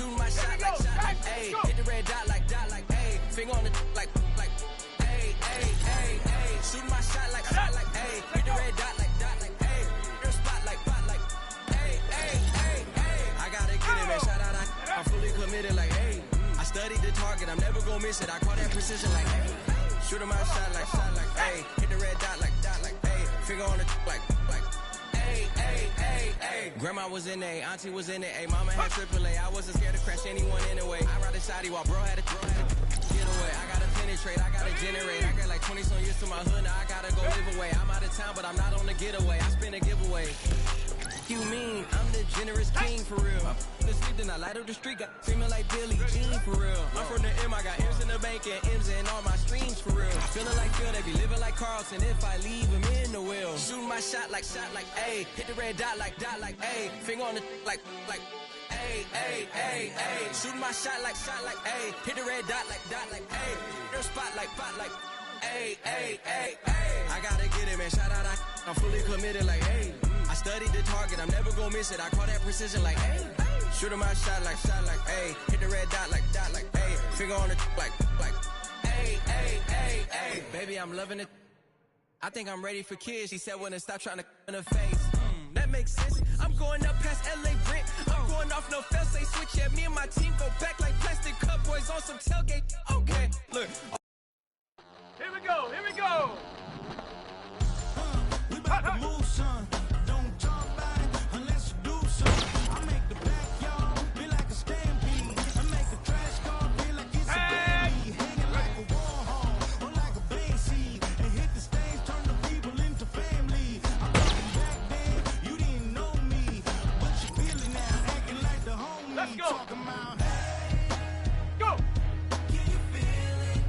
Shooting my shot like, ayy. Hit the red dot like, ayy. Finger on the like, ayy, ayy, ayy, ayy. Shooting my shot like, ayy. Hit the red dot like, ayy. Your spot like, ayy, ayy, ayy, ayy. I gotta get it, man. Shout out, I'm fully committed like, ayy. I studied the target, I'm never gonna miss it. I call that precision like, ayy. Shooting my shot like, ayy. Hit the red dot like, ayy. Finger on the like, ayy, ayy, ayy, ayy. Grandma was in A, auntie was in it, ayy. Mama had AAA. I wasn't scared to crash anyone anyway. I ride a shotty while bro had a get away. I gotta penetrate, I gotta generate. I got like 20 some years to my hood, now I gotta go live away. I'm out of town, but I'm not on the getaway. I spin a giveaway. You mean I'm the generous king for real? The sleep, then I light up the street, got screaming like Billie Jean for real. I'm from the M, I got M's in the bank and M's in all my streams for real. Feeling like Phil, they be living like Carlson if I leave him in the wheel. Shooting my shot like, ayy. Hit the red dot like, ayy. Finger on the like, ayy, ayy, ayy, ayy. Shooting my shot like, ayy. Hit the red dot like, ayy. Your spot like, ayy, ayy, ayy, ayy. I gotta get it, man. Shout out, I'm fully committed like, ayy. I studied the target, I'm never gonna miss it. I call that precision like, ayy. Shooting my shot like, ayy. Hit the red dot like, ayy. Finger on the like, ayy, ayy, ayy, ayy. Baby, I'm loving it. I think I'm ready for kids. She said when to stop trying to in her face. That makes sense. I'm going up past LA Brent. I'm going off no fail, say switch. Yeah, me and my team go back like plastic cup boys on some tailgate. Okay, look. Here we go, here we go. We about to move, son. Don't talk about it unless you do something. I make the backyard feel like a stampede. I make a trash car feel like it's a baby. Hanging like a war horn or like a base seed. And hit the stage, turn the people into family. I'm talking back then, you didn't know me. But you feel it now, acting like the homie. Let's go. Talking about, hey, Go. can you feel it?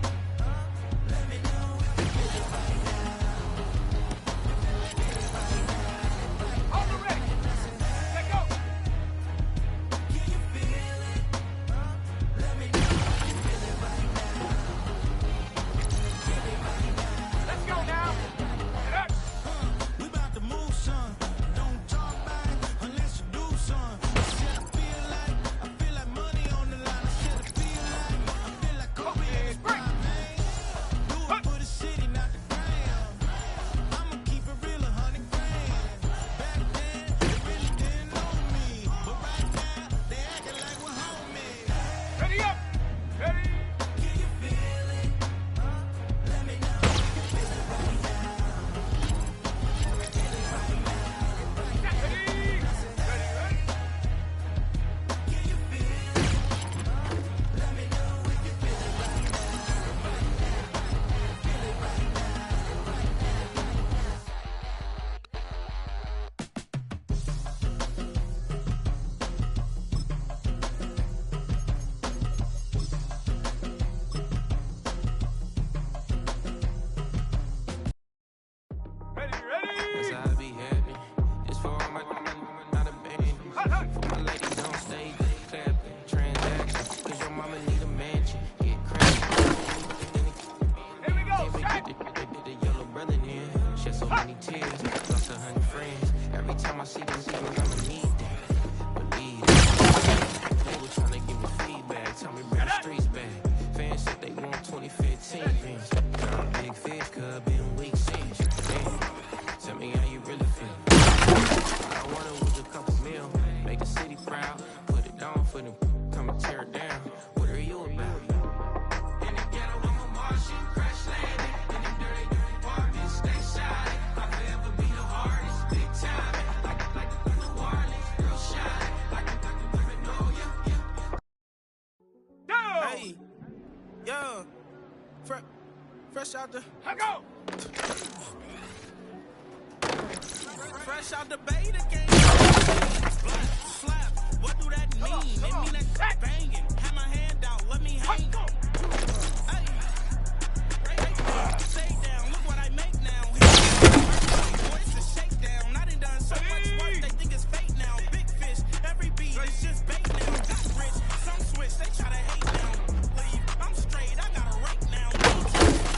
Let me know if you feel it right now. On the ready. Let go. Can you feel it? Let me know if you feel it right now. Feel it right now. Let's go now. Get up. We about to move, son. Don't talk about it unless you do, son. Said I feel like money on the line. Said I feel like Kobe in his prime, man. Do it for the city, not the gram. I'ma keep it real, 100 grand. Back then, they really didn't know me, but right now they acting like we're homies. Ready up. Ready. Can you feel it? Let me know if you feel it right now. Ready. Ready, ready. Can you feel it? Let me know if you feel it right now. Feel it right Ready, ready. That's how I be happy. It's for all my not a band. For my ladies on stage, clapping, transaction. Cause your mama need a mansion. Get crazy. Here we go. Then we Shot. get the yellow brother in. Shed so many tears. Lost 100 friends. Every time I see them, I'ma need that. Believe it. They were trying to give me feedback. Tell me bring the streets back. Fans said they want 2015 Vince. Got a big fish, cuz been weak since. Damn. Tell me how you really feel. I wanted was a couple mil. Make the city proud. Put it on for them. Come and tear it down. What are you about? In the ghetto, I'm a Martian. Crash landing. In them dirty apartments. Stay shining. I'll forever be the hardest. Big time. Like the New Orleans. Girl shining. Like the women know you. Go. Hey, yo, fresh out the fresh out the beta game. Slap, what do that mean? It mean that banging. Have my hand out, let me hang. Hey, stay down. Look what I make now. Voice is shakedown. I done so much work. They think it's fake now. Big fish, every beat is just bait now. Got rich, some switch. They try to hate now. Leave, I'm straight. I got a rake now.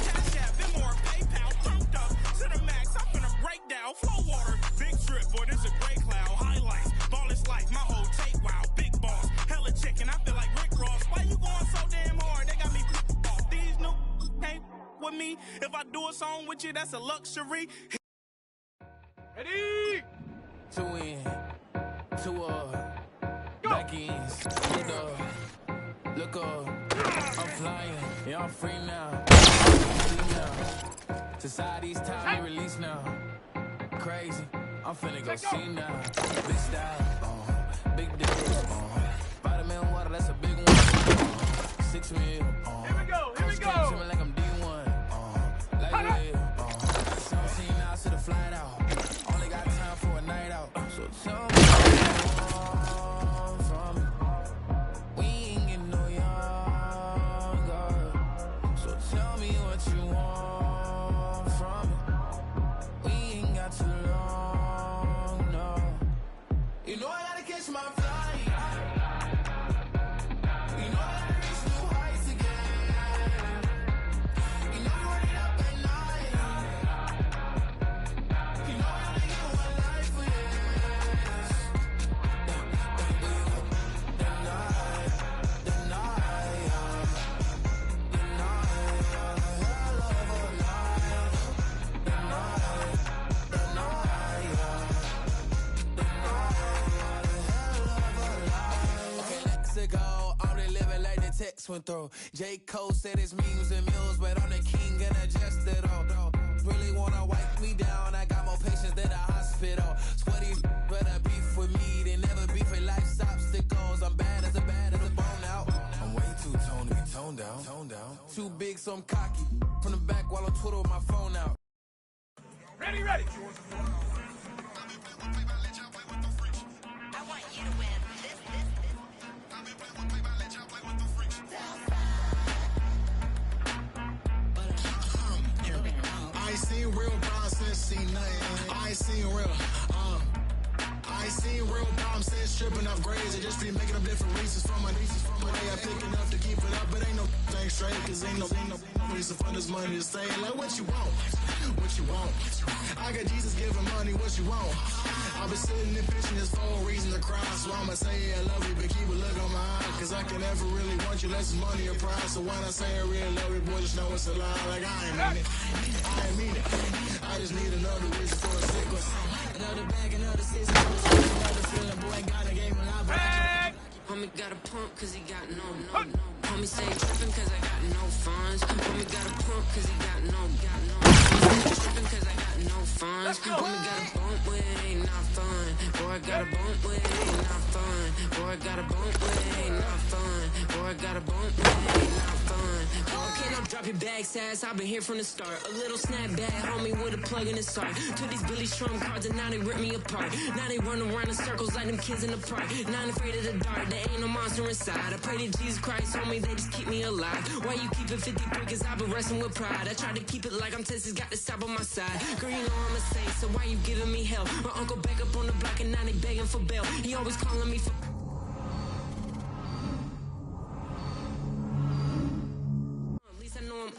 Cash app, been more PayPal. Turned up to the max. I'm finna break down. Flow water, big trip, boy. This a great me. If I do a song with you, that's a luxury. Ready? Two in, two back ends. Look up, I'm flying, yeah, I'm free now. Society's time to release now. Crazy, I'm finna go see now. Big style, big deal. Vitamin water, that's a big one. 6 mil. Here we go, here we go. Swimming like I'm D1. Like real. 17 hours to the flight out. Only got time for a night out. So tell me what you want from me. We ain't getting no younger. So tell me what you want from me. We ain't got too long, no. You know I gotta catch my flight. You know I gotta reach new heights again. You know you run it up at night. You know I only get one life for this. The night, the night, hell of a night. The night, the night, okay, let's go. I'm the living like the text went through. J. Cole said it's memes and mules, but I'm the king and adjusted on. Really wanna wipe me down. I got more patience than a hospital. Sweaty better beef with me. They never beef with life's obstacles. I'm bad as a bone out. I'm way too toned to be toned down. Too big, so I'm cocky. From the back while on Twitter with my phone out. Ready, ready. I ain't seen real problems since seen nothing. I ain't seen real, I ain't seen real problems since stripping off grades. I just be making up different reasons for my way. I pick enough to keep it up, but ain't no thing straight, cause ain't no reason for this money to stay. Like what you want, what you want. I got Jesus giving money, what you want. I've been sitting and pitching this for a reason to cry. So I'ma say I love you, but keep a look on my eye. Cause I can never really want you unless it's money or pride. So when I say I really love you, boy, just know it's a lie. Like I ain't mean it, I ain't mean it. I just need another reason for a sickle. Another bag, another system. Another feeling, boy, got a game when I Back. Homie got a pump cause he got no. Homie say trippin' cause I got no funds. Homie got a pump cause he got no. Homie say trippin' cause I got no funds. Homie got a bump with it ain't not fun. Boy, I got a bump with it ain't not fun. Boy, I got a bump with it ain't not fun. Boy, I got a bump with it ain't not fun. Okay, now drop your bag, sass. I've been here from the start. A little snapback, homie, with a plug in the start. Took these Billy Trump cards and now they rip me apart. Now they run around in circles like them kids in the park. Not afraid of the dark, there ain't no monster inside. I pray to Jesus Christ, homie, they just keep me alive. Why you keep it 53? Cause I've been wrestling with pride. I try to keep it like I'm Texas, got the stop on my side. Girl, you know I'm a saint, so why you giving me hell? My uncle back up on the block and now they begging for bail. He always calling me for...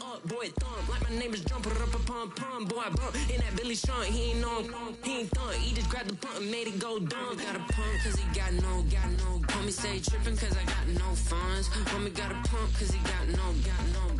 Up, boy, thump, like my name is Jumper up a pump, boy, I bump in that Billy Sean, he ain't know, he ain't thump, he just grabbed the pump and made it go dumb. Got a pump cause he got no, homie say trippin' cause I got no funds, homie got a pump cause he got no,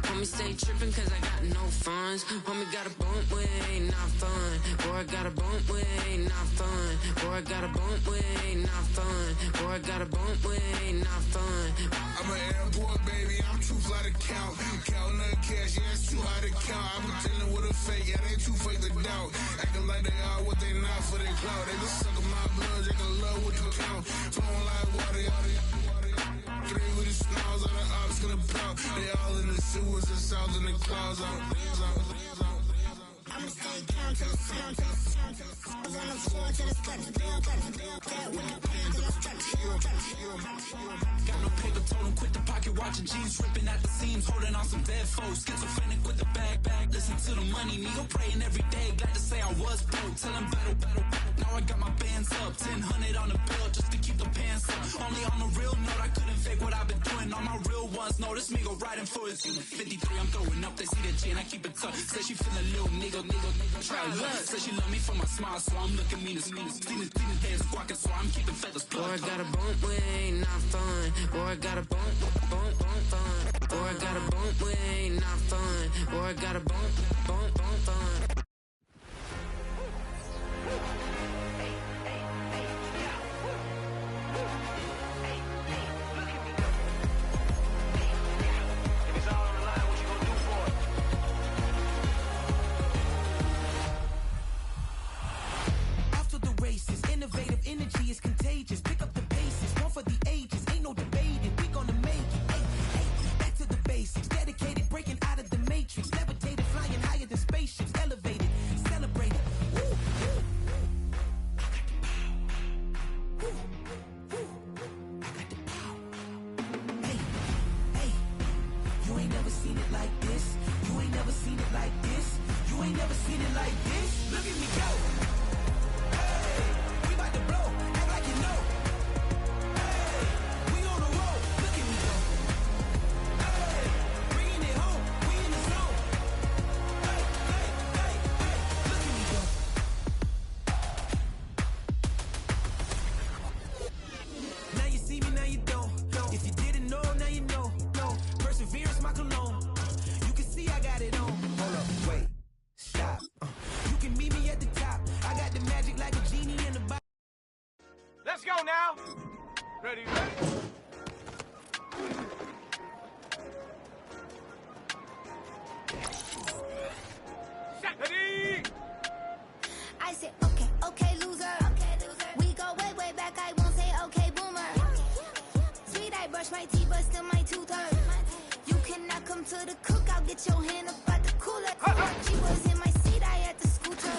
homie say trippin' cause I got no funds, homie got a bump with it ain't not fun, boy, I got a bump with it ain't not fun, boy, I got a bump with it ain't not fun, boy, I got a bump with it ain't not fun. I'm an airport baby, I'm too fly to count. Counting the cash, yeah, it's too hard to count. I'm dealing with a fake, yeah, they too fake to doubt. Acting like they are what they not for their clout. They just suckin' my blood, they can love what you count. Flowing like water, three with the smiles on the ops gonna pout. They all in the sewers and south in the clouds. I'ma stay down to the sound, to the sound, to the sound. On the floor to the steps, build up, that with the pain to the steps. Got no paper, told him quit the pocket, watching jeans ripping at the seams, holding on some dead foes. Schizophrenic with the bag, listen to the money, me go praying every day. Glad to say I was broke, tell him battle. Now I got my bands up, 1000 on the bill just to keep the pants up. Only on the real note, I couldn't fake what I've been doing. All my real ones know this me go riding for his 53, I'm throwing up, they see the chain, I keep it tough. Say she feeling a little nigga, try love. Say she love me for my smile, so I'm looking mean as Seen his head squawking, so I'm keeping feathers plucked. Boy, I got a bump with it ain't not fun. Boy, I got a bump fun. Boy, Or I got a bump where it ain't not fun. Or I got a bump fun. After the races, innovative energy is contagious. Pick up the paces, one for the ages. Ain't no debating, we gonna make it. Hey, hey, back to the basics. Dedicated, breaking out of the matrix. Levitated, flying higher than spaceships. Elevated, celebrated. Woo, woo. I got the power. Woo, woo. I got the power. Hey, hey, you ain't never seen it like this. You ain't never seen it like this. You ain't never seen it like this. Look at me go. We about to blow, act like you know. Hey, we on the road, look at me go. Hey, bringing it home, we in the zone. Hey, hey, hey, hey, look at me go. Now you see me, now you don't. If you didn't know, now you know. No, perseverance, my cologne. You can see I got it on. Hold up, wait, stop. You can meet me at the top. I got the magic like a genie in the box. Let's go now. Ready, ready. Ready. I said, okay, loser. We go way back. I won't say okay, boomer. Sweet, I brush my teeth, but still my tooth hurt. You cannot come to the cookout. Get your hand up at the cooler. She was in my seat, I had to scooter.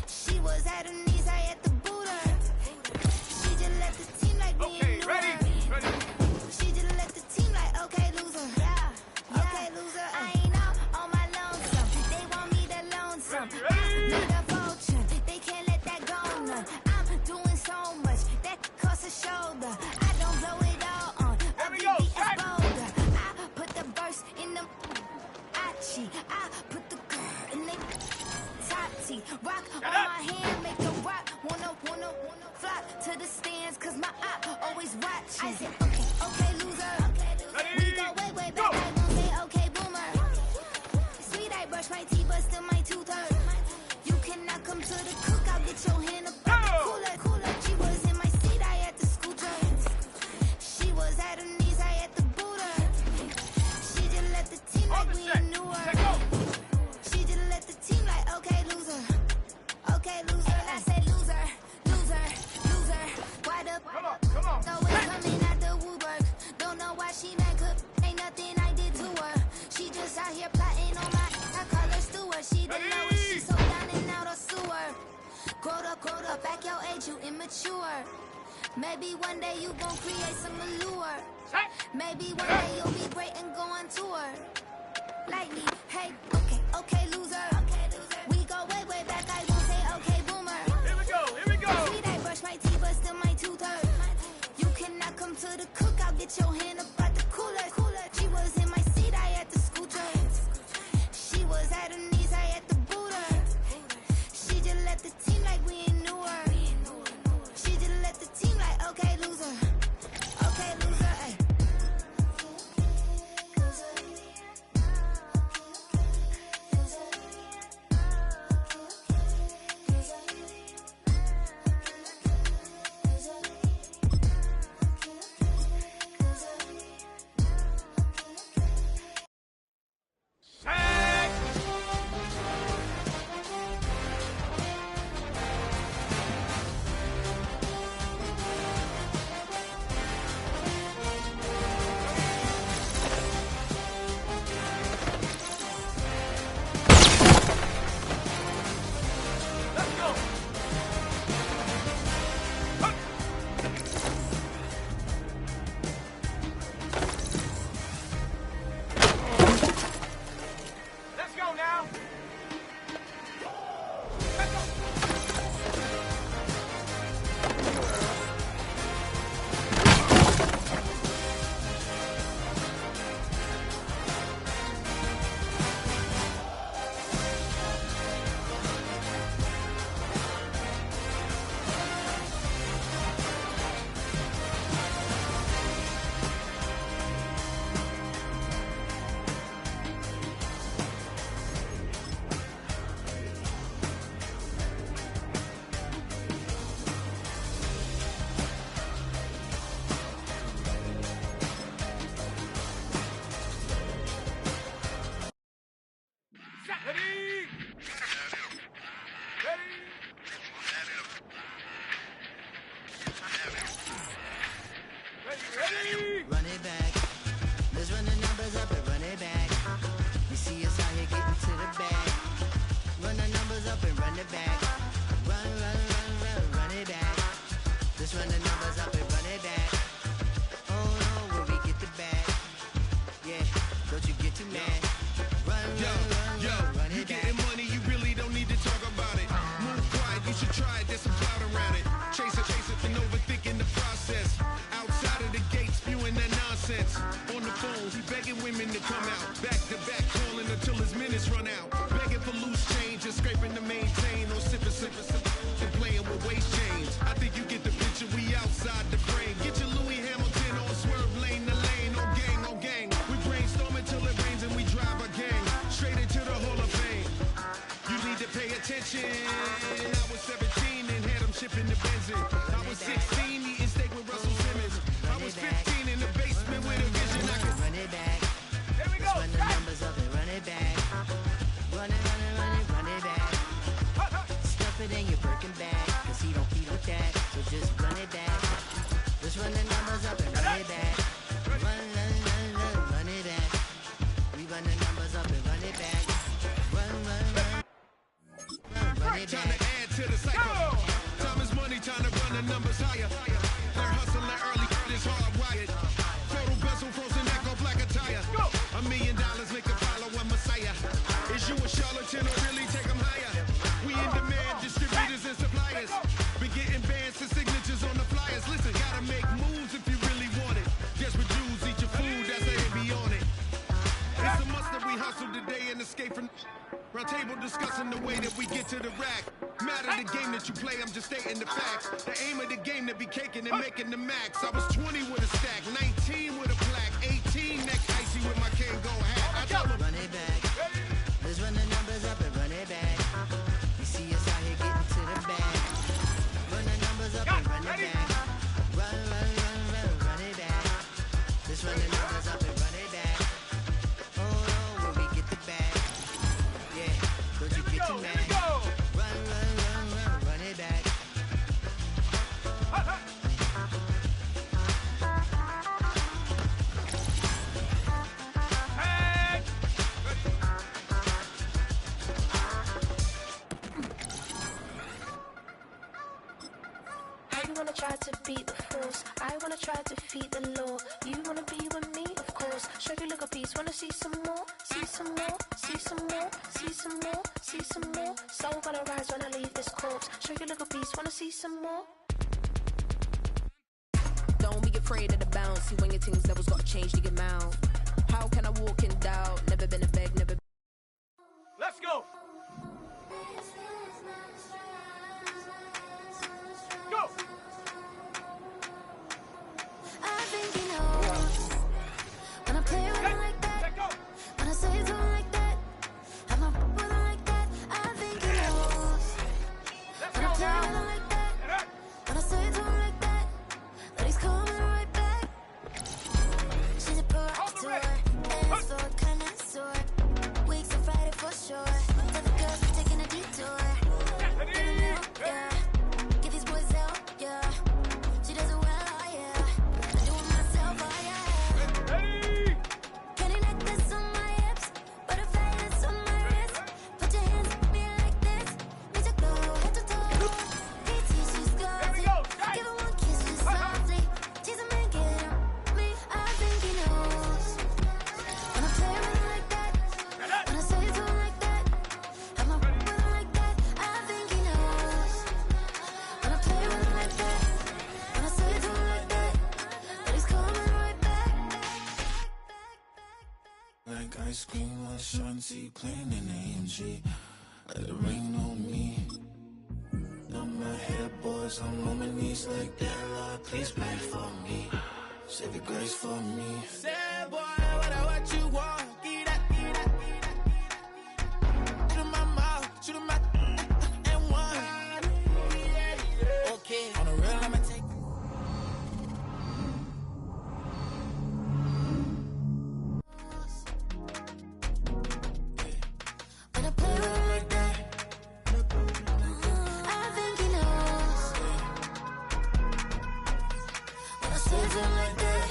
She was at her knees, I had to boot her. She just left the team like me and knew Ready. her. Ready. She just left the team like, okay, loser. Yeah, okay, loser. I ain't out on my lonesome. They want me to lonesome. I need a vulture. They can't let that go, none. I'm doing so much that costs a shoulder. I don't blow it all on. Here we go. BBS boulder. I put the burst in the Achi. I put the girl in the top T. Rock on my hand, make the rock. Wanna fly to the stands, cause my eye always watching. I said, okay, loser. We go way back. I won't say okay, boomer. Sweet, I brush my teeth, but still my tooth hurt. You cannot come to the cookout, get your hand up at the cooler. She was in my seat, I had to scooter. She was at her knees, I had to boot her. She just left the team like we knew her. She just left the team like, okay, loser. Okay, loser. I say loser. Why the Come on. know it's coming out the Wooberg. Don't know why she mad, cause ain't nothing I did to her. She just out here plotting on my, I call her steward. She didn't know it, she so down and out of sewer. Growed up, back your age, you immature. Maybe one day you gon' create some allure. Maybe one day you'll be great and go on tour. Like me, hey, okay, loser. We go way back, I won't say okay, boomer. Here we go. Sweet, I brush my teeth, but still my tooth hurt. You cannot come to the cookout, get your hand up at the cooler. She was in my seat, I had to scooter. She was at her knees, I had to boot her. She just left the team like we ain't knew her. She just left the team like, okay, loser. Okay, loser, ay. in the Benzin. I was 16 eating steak with Russell Simmons. I was 15 in the basement with a vision. I could run it back. Here we go. Let's run the numbers up and run it back. Run it, run it, run it, run it back. Stuff it in your Birkin bag, cause he don't feed with that. So just run it back. Let's run the numbers up and run it back. Run, run, run, run, run it back. We run the numbers up and run it back. Run, run, run, run it trying to back. add to the cycle. Time is money, trying to run the numbers higher. Learn hustling early, it's hardwired. Total bezel, frozen neck off like a tire. $1 million make a follow a messiah. Is you a charlatan or really take them higher? We in demand, distributors and suppliers. Been getting bands and signatures on the flyers. Listen, gotta make moves if you really want it. Desperate Jews eat your food, that's how they be on it. It's a must that we hustle today and escape from round table discussing the way that we get to the rack. Matter the game that you play, I'm just stating the facts. The aim of the game to be caking and making the max. I was 20 with a stack, 19 with a plaque, 18 neck icy with my Kango hat. I told him, Run it back. Let's run the numbers up and run it back. You see us out here getting to the bag. Run the numbers up and run it back. Run, run, run, run, run it back. Let's run the numbers up and run it back. Oh, where we get the bag. Yeah, don't you get too mad. Run, run, run, run, run it back. I wanna try to beat the force. I wanna try to defeat the law. You wanna be with me, of course. Show you look a piece. Wanna see some more? See some more? See some more? See some more? See some more? Soul gonna rise when I leave this corpse. Show you look a piece. Wanna see some more? Don't be afraid of the bounce. See when your things levels gotta change the amount. How can I walk in doubt? Never been a beg, never. Let's go. Go. I think he knows when I play with him like that, when I say it to him like that, have my with him like that. I think he knows when I play with him like that, when I say it to him like that, that he's coming right back. She's a provocateur, and so connoisseur. Weeks of Friday for sure. For the girls, we're taking a detour. Getting out, yeah. Get these boys out, yeah. She does it well, oh yeah. I do it myself, oh yeah. Pretty necklace on my hips, butterflies on my wrist. Put your hands on me like this. Need to go head to toe. PT, she's glossy. Give her one kiss just softly. Tease him and get him me. I think he knows when I play with him like that, when I say it to him like that, have my with him like that. I think he knows when I play with him like that, when I say it to him like that, that he's coming right back. like ice cream with Shanti playing in AMG. Let it rain on me. On my head, boys, I'm on my knees like that. Lord, please pray for me. Save the grace for me. Say, boy, what you want? Get that, get that, get that. Shoot in my mouth, shoot in my and one. Okay, on the real, I'ma take. When I play with him like that, I think he knows when I say it to him like that.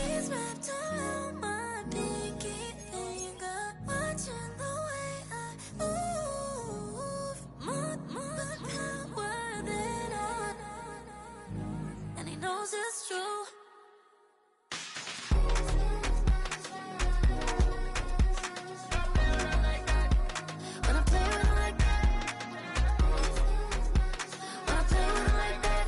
He's wrapped around my pinky finger, watching the way I move. More power than on, and he knows it's true. When I play with him like that, when I play with him like that,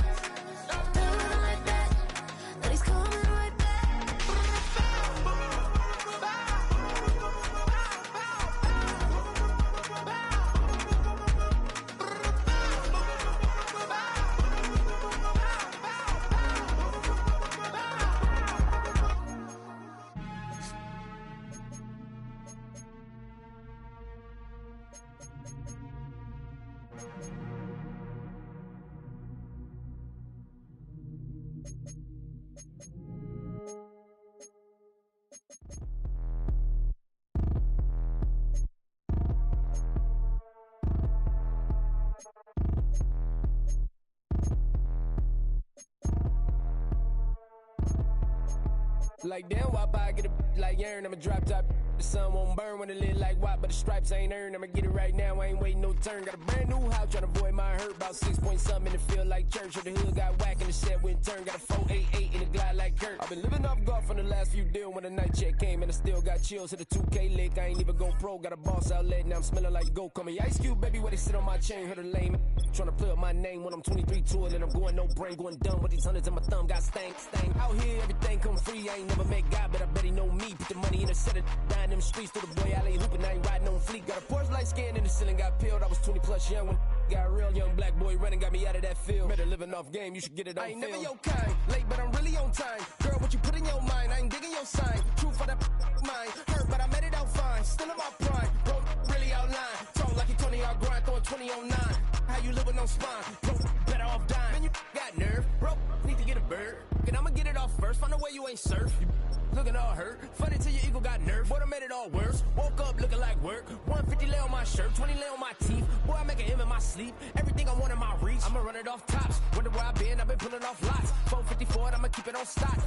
Like damn, why I get a like Aaron? I'm a drop top. The sun won't burn when it lit like what, but the stripes ain't earned. I'ma get it right now, I ain't waiting no turn. Got a brand new house, tryna avoid my hurt. About 6 point something in the field like church. Or the hood got whack and the shed went turn. Got a 488 in the glide like Kurt. I've been living off golf on the last few deals. When the night check came and I still got chills. Hit a 2K lick, I ain't even go pro. Got a boss outlet, now I'm smelling like gold. Call me Ice Cube, baby, where they sit on my chain. Heard a lame tryna play up my name when I'm 23 to it. And I'm going no brain, going dumb with these hundreds in my thumb. Got stank. Out here, everything come free. I ain't never met God, but I bet he know me. Put the money in a set of down them streets to the boy alley hooping. I ain't riding on fleek. Got a Porsche light scan in the ceiling, got peeled. I was 20 plus young when got real. Young black boy running, got me out of that field. Better living off game, you should get it on film. I ain't never your kind, late but I'm really on time. Girl, what you put in your mind, I ain't digging your sign. True for that mind, hurt but I made it out fine. Still in my prime, bro, really outline. Talk like you Tony, I'll grind, throwing 20 on 9. How you living on spine, bro, better off dying. Man, you got nerve, bro, need to get a bird. And I'ma get it off first, find a way you ain't surf. You looking all hurt, funny till your ego got nerve. Boy, I made it all worse, woke up looking like work. 150 lay on my shirt, 20 lay on my teeth. Boy, I make an M in my sleep, everything I want in my reach. I'ma run it off tops, wonder where I been, I've been pulling off lots. 454, I'ma keep it on stock.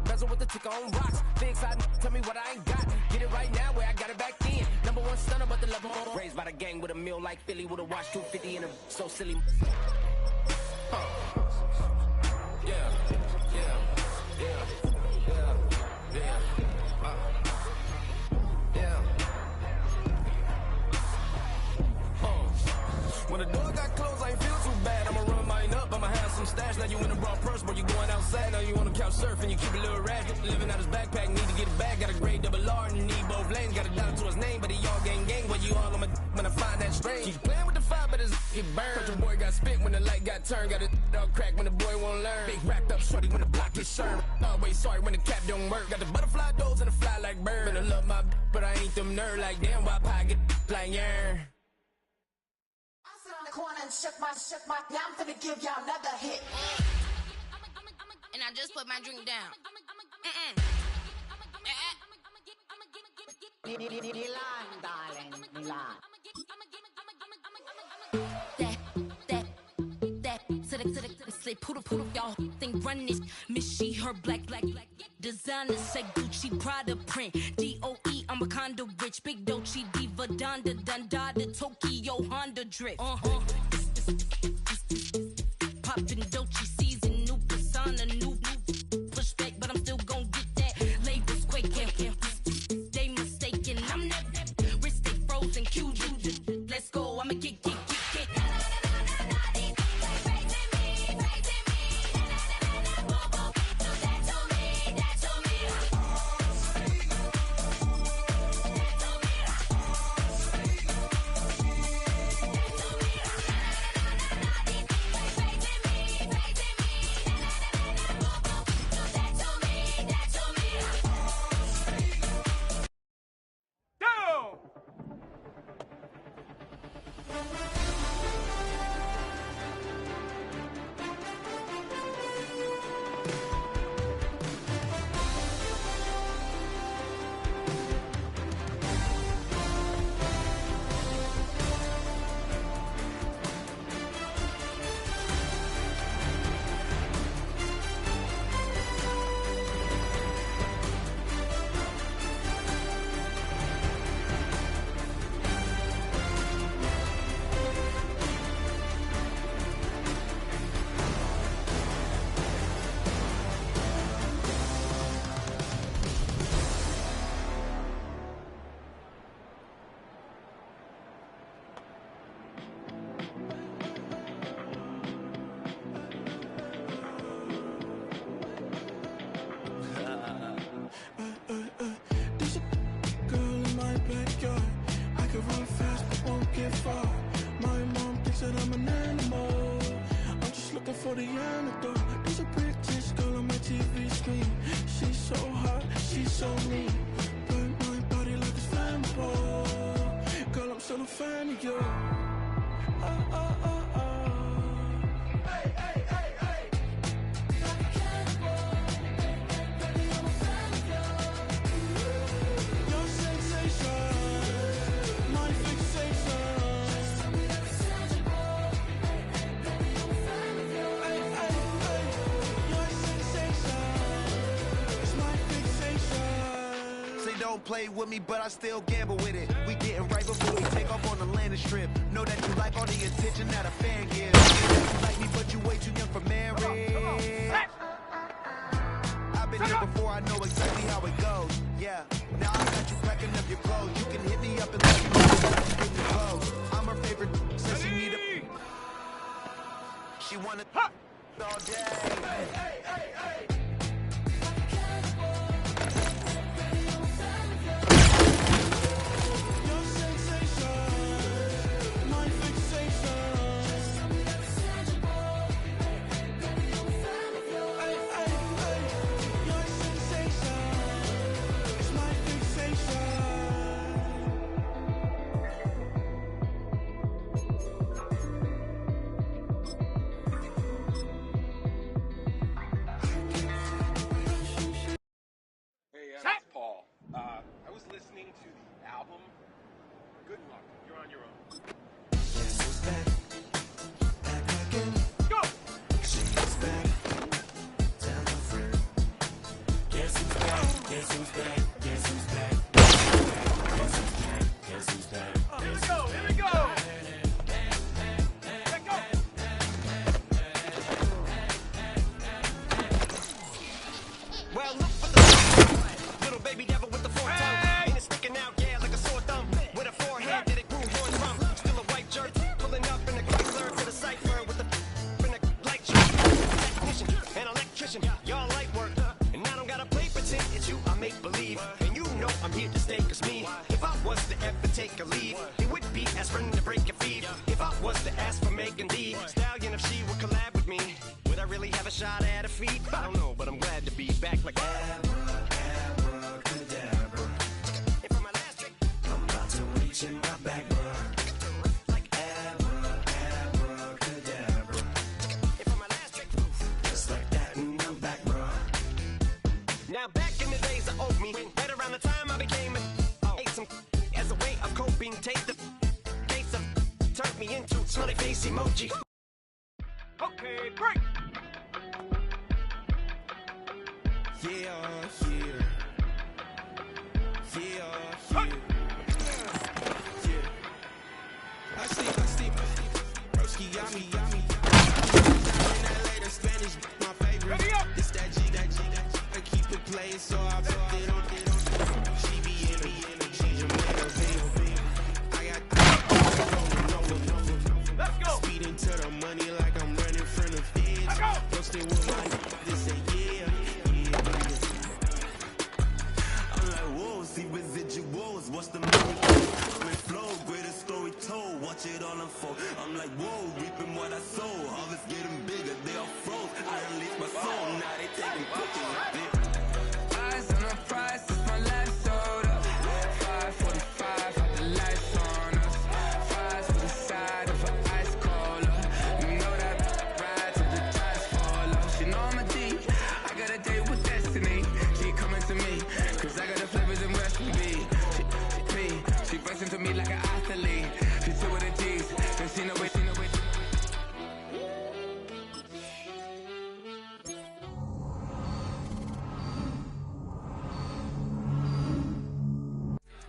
Bezel with the ticker on rocks. Things I tell me what I ain't got. Get it right now where I got it back then. Number one stunner, but the level more. Raised by the gang with a meal like Philly with a watch 250 and a so silly. Yeah. When the door got closed, I ain't feel too bad. I'ma run mine up, I'ma have some stash. Now you in a broad purse, but you going outside. Now you on the couch surfing, you keep a little rash. Living out his backpack, need to get it back. Got a grade double R and you need both lanes. Got a dollar to his name, but he all gang. But you all on my when I find that strange. Keep playing with the fire, but his get burned. But your boy got spit when the light got turned. Got a dog crack when the boy won't learn. Big racked up shorty when the block gets shurned. Always sorry when the cap don't work. Got the butterfly doors and the fly like bird. And I love my but I ain't them nerd like damn. Why pie get like yeah. Corner and shook my, now I'm finna give y'all another hit. And I just put my drink down. Milan, darling, Milan. To the slip, poodle, y'all think run this. Miss she, her black. Designer say Gucci, Prada print. DOE, I'm a condo rich. Big Dolce, Diva, Donda, Dundada, Tokyo, Honda drip. Poppin' Dolce season, new persona, new pushback, but I'm still gon' get that. Labels quaking, they mistaken. I'm that wrist stay frozen, QG. Let's go, I'ma get. For the antidote, there's a British girl on my TV screen. She's so hot, she's so mean. Burn my body like it's flammable. Girl, I'm still a fan of you. Hey, hey, hey, hey. Like a cannibal. Baby, I'm a fan of you. Your sensation, my fixation. Just tell me that it's tangible. Baby, I'm a fan of you. Your sensation is my fixation. don't play with me, but I still gamble with it. We getting right before we take off on the landing strip. Know that you like all the attention that a fan gives. You like me, but you way too young for marriage. I've been here before, I know exactly how it goes. Yeah, now I got you packing up your clothes. You can hit me up and let me know that you bring me clothes. I'm her favorite, says she need a... She wanna all day. Hey, hey, hey, hey. I was listening to the album. Good luck. You're on your own. Guess who's back? Back again. Go! She's back. Tell a friend. Guess who's back? Guess who's back? Guess who's back? Guess who's back? Guess who's back? Here we go! Here we go! Let go! Well, look for the little baby devil with the four tongue. And it's sticking out, yeah, like a sore thumb. With a forehead that it grew horns from. Still a white jerk, pulling up in a Chrysler to the cipher with a in a light shirt. Technician, an electrician, y'all light work. And I don't gotta play pretend, it's you I make believe. And you know I'm here to stay, cause me, if I was to ever take a leave, it would be aspirin to break your feet. If I was to ask for Megan D Stallion, if she would collab with me, would I really have a shot at her feet? I don't know, but I'm glad to be back like Abracadabra. And for my last trick, I'm about to reach in my back, bruh. Like abracadabra. and for my last trick, Just like that, and I'm back, bruh. now back in the days of old me, right around the time I became ate some as a way of coping. Take the case of turned me into smiley face emoji. Okay, great! I see. Broski, yummy. That later Spanish, my favorite. It's that G. I keep it playing, so I put it on. She be in me, she's your man. I got Let's go! speeding to the money like I'm running from the feds. Posted with my this say yeah. I'm like, whoa, see residuals, what's the money? Flow, greatest story told, watch it all unfold. I'm like, whoa, reaping what I sow. Harvest getting bigger, they all froze. I release my soul, now they taking pictures of it. Eyes on the prize, it's my life sold up. 5:45, had the lights on us. Fries to the side of an ice cola. You know that ride till the tires fall off. She know I'm a D, I got a date with destiny. She coming to me, cause I got the flavors and recipe. She bustin' to me like an athlete. She two with the G's, then she know it.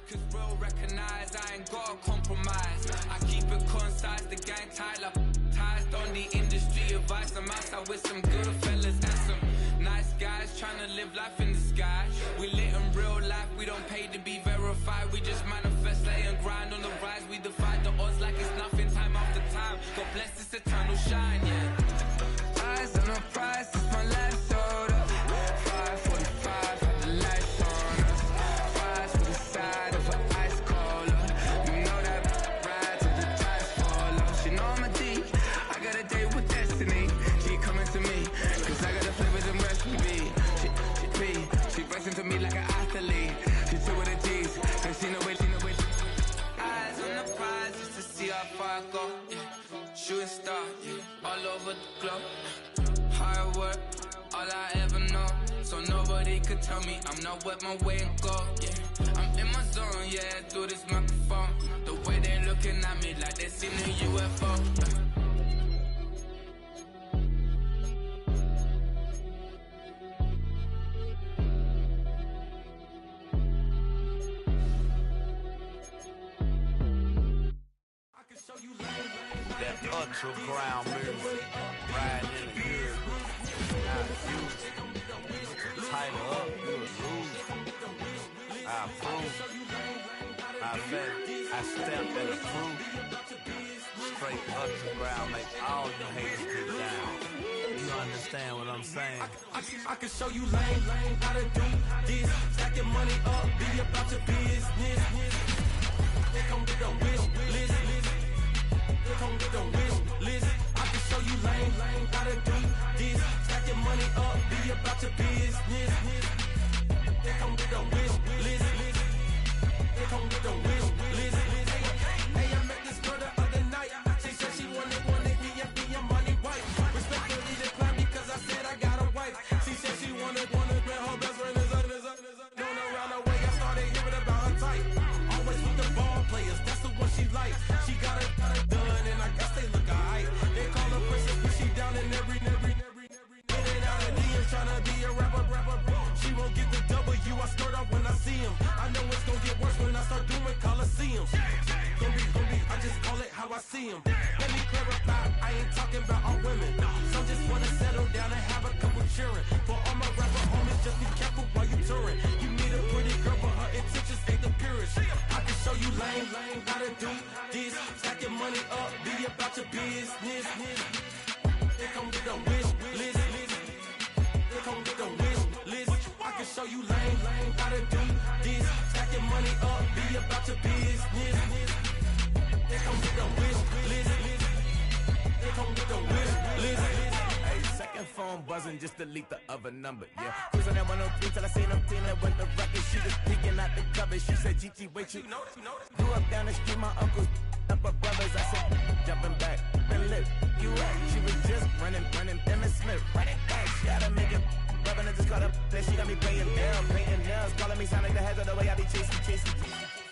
Cause bro recognize I ain't gotta compromise. I keep it concise, the gang tied up. Ties on the industry advice. I'm outside with some good fellas and some nice guys trying to live life in the sky. We lit in real life, we don't pay to be verified. We just manifest, lay and grind on the rise. We defy the odds like it's nothing, time after time. God bless this eternal shine, yeah. Eyes on the prize, it's my life sold up. 5:45, had the lights on us. Fries to the side of an ice cola. You know that ride till the tires fall off. She know I'm a D, I got a date with destiny. She coming to me, cause I got the flavors and recipe. She bustin' to me like an athlete. She two with the G's, then she know it. Eyes on the prize just to see how far I go. Yeah. Shooting star, yeah. All over the globe. Hard work, all I ever know. So nobody could tell me I'm not wet my way and go. Yeah, I'm in my zone, yeah, through this microphone. The way they looking at me like they seen a UFO. ultra ground music. Riding in the hood. Out of Houston. Title up, you a loser. I approve. I bet I stepped and approved. Straight ultra ground, make all you haters get down. You understand what I'm saying? I can show you lame, how to do this. Stack your money up, be about your business. They come with a wish list. They come with a wish list. I can show you lame, how to do this. Stack your money up, be about your business. They come with a wish list. They come with a wish list. Hey, I met this girl the other night. She said she wanted me and be a money wife. Respectfully declined because I said I got a wife. She said she wanted man, her best friend is up. Known around the way, I started hearing about her type. Always with the ball players, that's the one she likes. She got it done, and I guess they look alright. They call her princess, but she down in every. In and out of DMs, tryna be a rapper. She won't get the W, I skirt off when I see him. I know it's gonna get worse when I start doing Coliseums. Gonna be, I just call it how I see him. Let me clarify, I ain't talking about all women. Some just wanna settle down and have a couple cheering. For all my rapper homies, just be careful while you touring. You meet a pretty girl, but her intentions ain't the purest. I can show you lame, how to do this. Stack your money up, be about your business. They come with a wish list. They come with a wish list. I can show you lame, how to do this. Stack your money up, be about your business. They come with a wish list. They come with a wish list. Hey, second phone buzzing, just delete the other number, yeah. Cruising at 103 till I seen them feeling with the record. She was peeking out the cover. She said, Gigi, wait, you grew up down the street, my uncles, up her brothers. I said, jumping back, been lit. You at? She was just running, Emmett Smith, running back. She had to make it. Rubbing it just caught up, then she got me paying down, painting nails, calling me sound like the heads of the way I be chasing.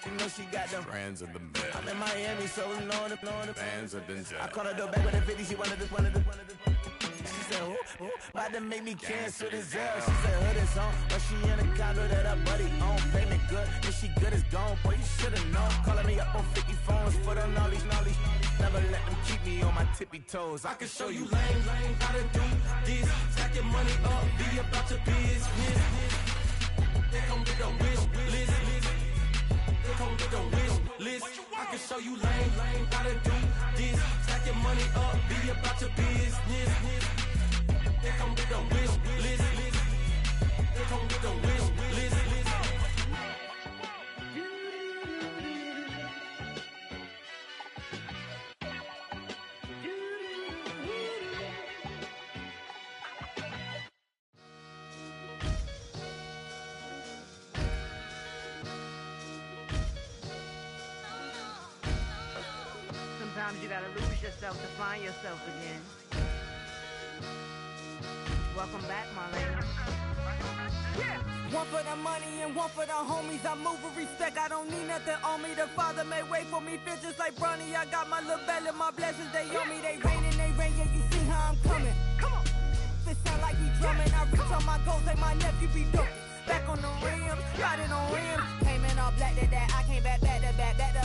You know she got them brands of the bed. I'm in Miami, so know the fans of the jet. I called her door back with a 50, she wanted this. She said, who? About to make me cancel this L. She said, hood is on, but she in a condo that her buddy own. Payment good, if she good is gone, boy, you should've known. Calling me up on 50 phones for the knowledge. Never let them keep me on my tippy toes. I can show you lame, how to do this. Stack your money up, be about your business. They come with a wish list. They come with a wish list. I can show you lame, how to do this. Stack your money up, be about your business. They come with a wish list. They come with a wish list. Sometimes you gotta lose yourself to find yourself again. Welcome back, my lady. Yeah. One for the money and one for the homies. I move with respect, I don't need nothing on me. The Father made way for me, bitch, just like Bronny. I got my little belly, my blessings, they on me. They rain, yeah, you see how I'm coming. Come on. This sound like he drumming. I reach on my goals, like my nephew be dope. Back on the rims, riding on rims. Came in all black to that, I came back to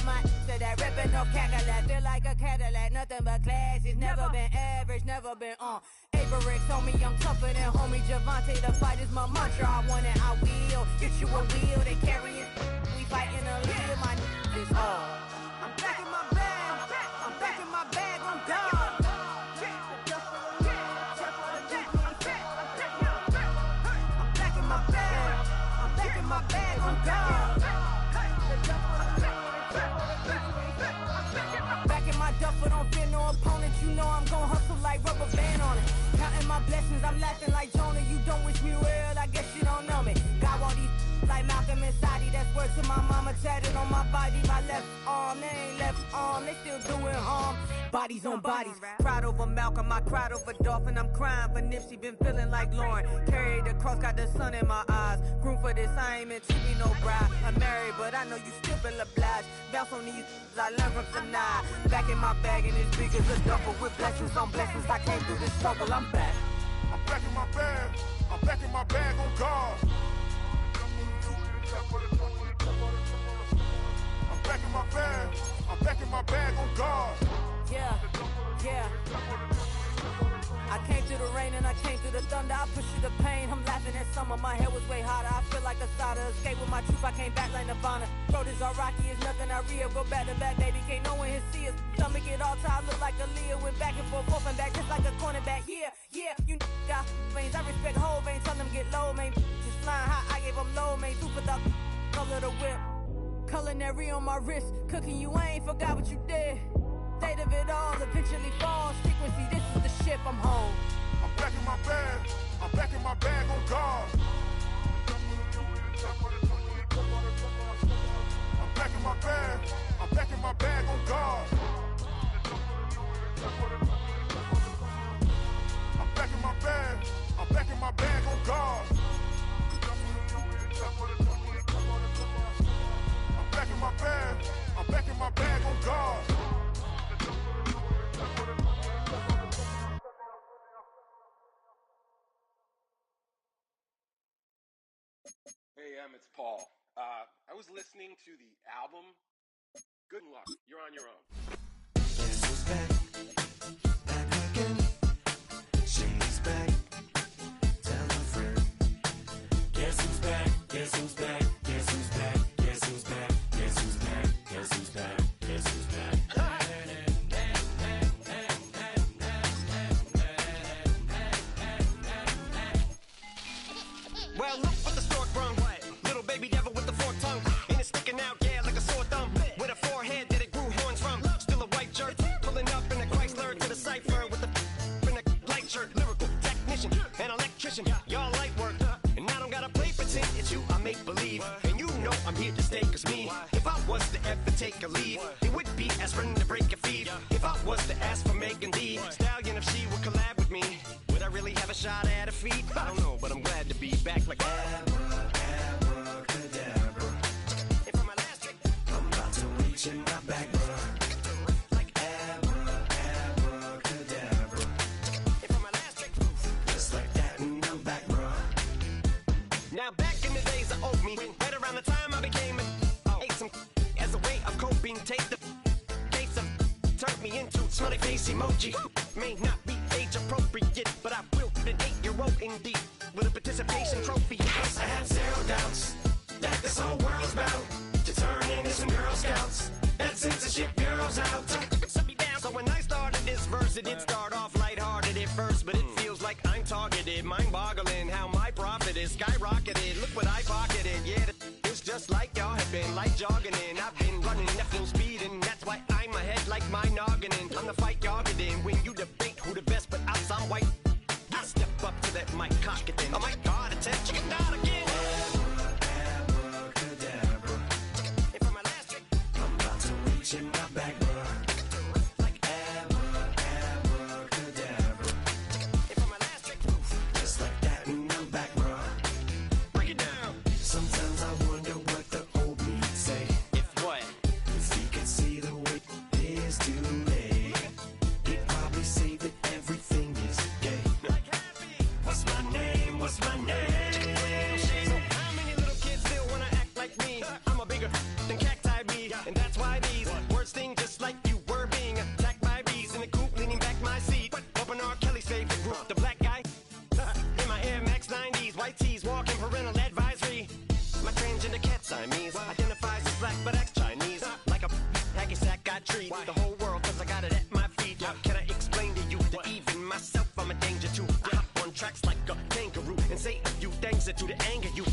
my, to that ripping off Cadillac. Feel like a Cadillac, nothing but class. It's never been average, never been on. Averex on me, I'm tougher than homie Javante. The fight is my mantra, I want it, I will. Get you a wheel, they carry it. We fighting a lead, my is all. I'm back in my bag, I'm back in my bag on God. My bag on God. Back in my duffel, don't fear no opponent. You know I'm gon' hustle like rubber band on it. Counting my blessings, I'm laughing like Jonah. You don't wish me well, I guess you don't know me. Got all these like Malcolm and Sadie. That's word to my mama, tatted on my body. My left arm, they ain't left arm, they still doing harm. Bodies on bodies, cried over Malcolm, I cried over Dolphin. I'm crying for Nipsey, been feeling like Lauren. Carried the cross, got the sun in my eyes. Groom for this, I ain't meant to be no bride. I'm married, but I know you still feel obliged. Bounce on these, I learned from Sanaa. Back in my bag, and it's big as a duffel. With blessings on blessings, I came through this struggle, I'm back. I'm back in my bag, I'm back in my bag on God. I'm back in my bag, I'm back in my bag on God. Yeah, Yeah. I came through the rain and I came through the thunder. I pushed through the pain. I'm laughing at summer. My hair was way hotter. I feel like a starter. Escape with my truth. I came back like Nirvana. Road is all rocky. It's nothing I real. Go back to back, baby. Can't no one here see us. Stomach it all tied. Look like a Leah. Went back and forth and back just like a cornerback. Yeah, yeah. You got veins. I respect whole veins. Tell them get low, man. Just flying high. I gave them low, man. Super the color the whip. Culinary on my wrist. Cooking you. I ain't forgot what you did. State of it all eventually falls. Frequency, this is the ship, I'm home. I'm back in my bag. I'm back in my bag on guard. I'm back in my bag. I'm back in my bag on guard. I'm back in my bag. I'm back in my bag on guard. I'm back in my bag. I'm back in my bag on guard. Hey, it's Paul. I was listening to the album. Good luck. You're on your own. Guess who's back? Back again. She's back. Tell a friend. Guess who's back? Guess who's back? Guess who's back? Guess who's back? Guess who's back? Guess who's back? Guess who's back? Well, look what the stork brung. Little baby devil with the forked tongue. And it's sticking out, yeah, like a sore thumb. With a forehead that it grew horns from. Still a white shirt, pulling up in a Chrysler to the cipher with a in a light shirt. Lyrical technician, an electrician, y'all light work. And I don't gotta play pretend, it's you I make believe. And you know I'm here to stay, cause me, if I was to ever take a leave, it would be aspirin to break your feet. If I was to ask for Megan D Stallion, if she would collab with me, would I really have a shot at her feet? I don't know, but I'm glad to be back like abracadabra. And for my last trick, I'm about to reach in my back, bruh. Like abracadabra. And for my last trick, just like that, and I'm back, bruh. Now back in the days of old me, right around the time I became ate some as a way of coping. Take the case of turned me into smiley face emoji. May not be age appropriate, but I will put an 8-year-old indeed with a participation trophy. Yes, I have zero doubts that this whole world's about to turn into some Girl Scouts. That censorship bureau's out. So when I started this verse, it did start off lighthearted at first, but it feels like I'm targeted. Mind-boggling how my profit is skyrocketed. Look what I pocketed. Yeah, it's just like y'all have been like jogging in. I've been running at full speed, and that's why I'm ahead like my noggin. I'm the fight y'all get in when you debate who the best, but I'm some white. I step up to that mic, cock it in. Oh my God, attention, chicken out again. Abracadabra. And for my last trick, I'm about to reach in my back, bruh. Like abracadabra. And for my last trick, just like that, and I'm back, bruh. Break it down. Sometimes I wonder what the old me'd say. If what? If he could see the way it is today, he'd probably say that everything is gay. What's my name? What's my name? So how many little kids still wanna act like me? I'm a bigger than cacti bee, and that's why these words sting just like you were being attacked by bees in the coop, leaning back my seat. Open R. Kelly's favorite group, the black guy. In my Air Max 90s, white tees, walking parental advisory. My transgender cat Siamese identifies as black but acts Chinese. Like a hacky sack I treat the whole world cause I got it at my feet. How can I explain to you that even myself I'm a danger to? I hop on tracks like a kangaroo and say a few things that do to anger you.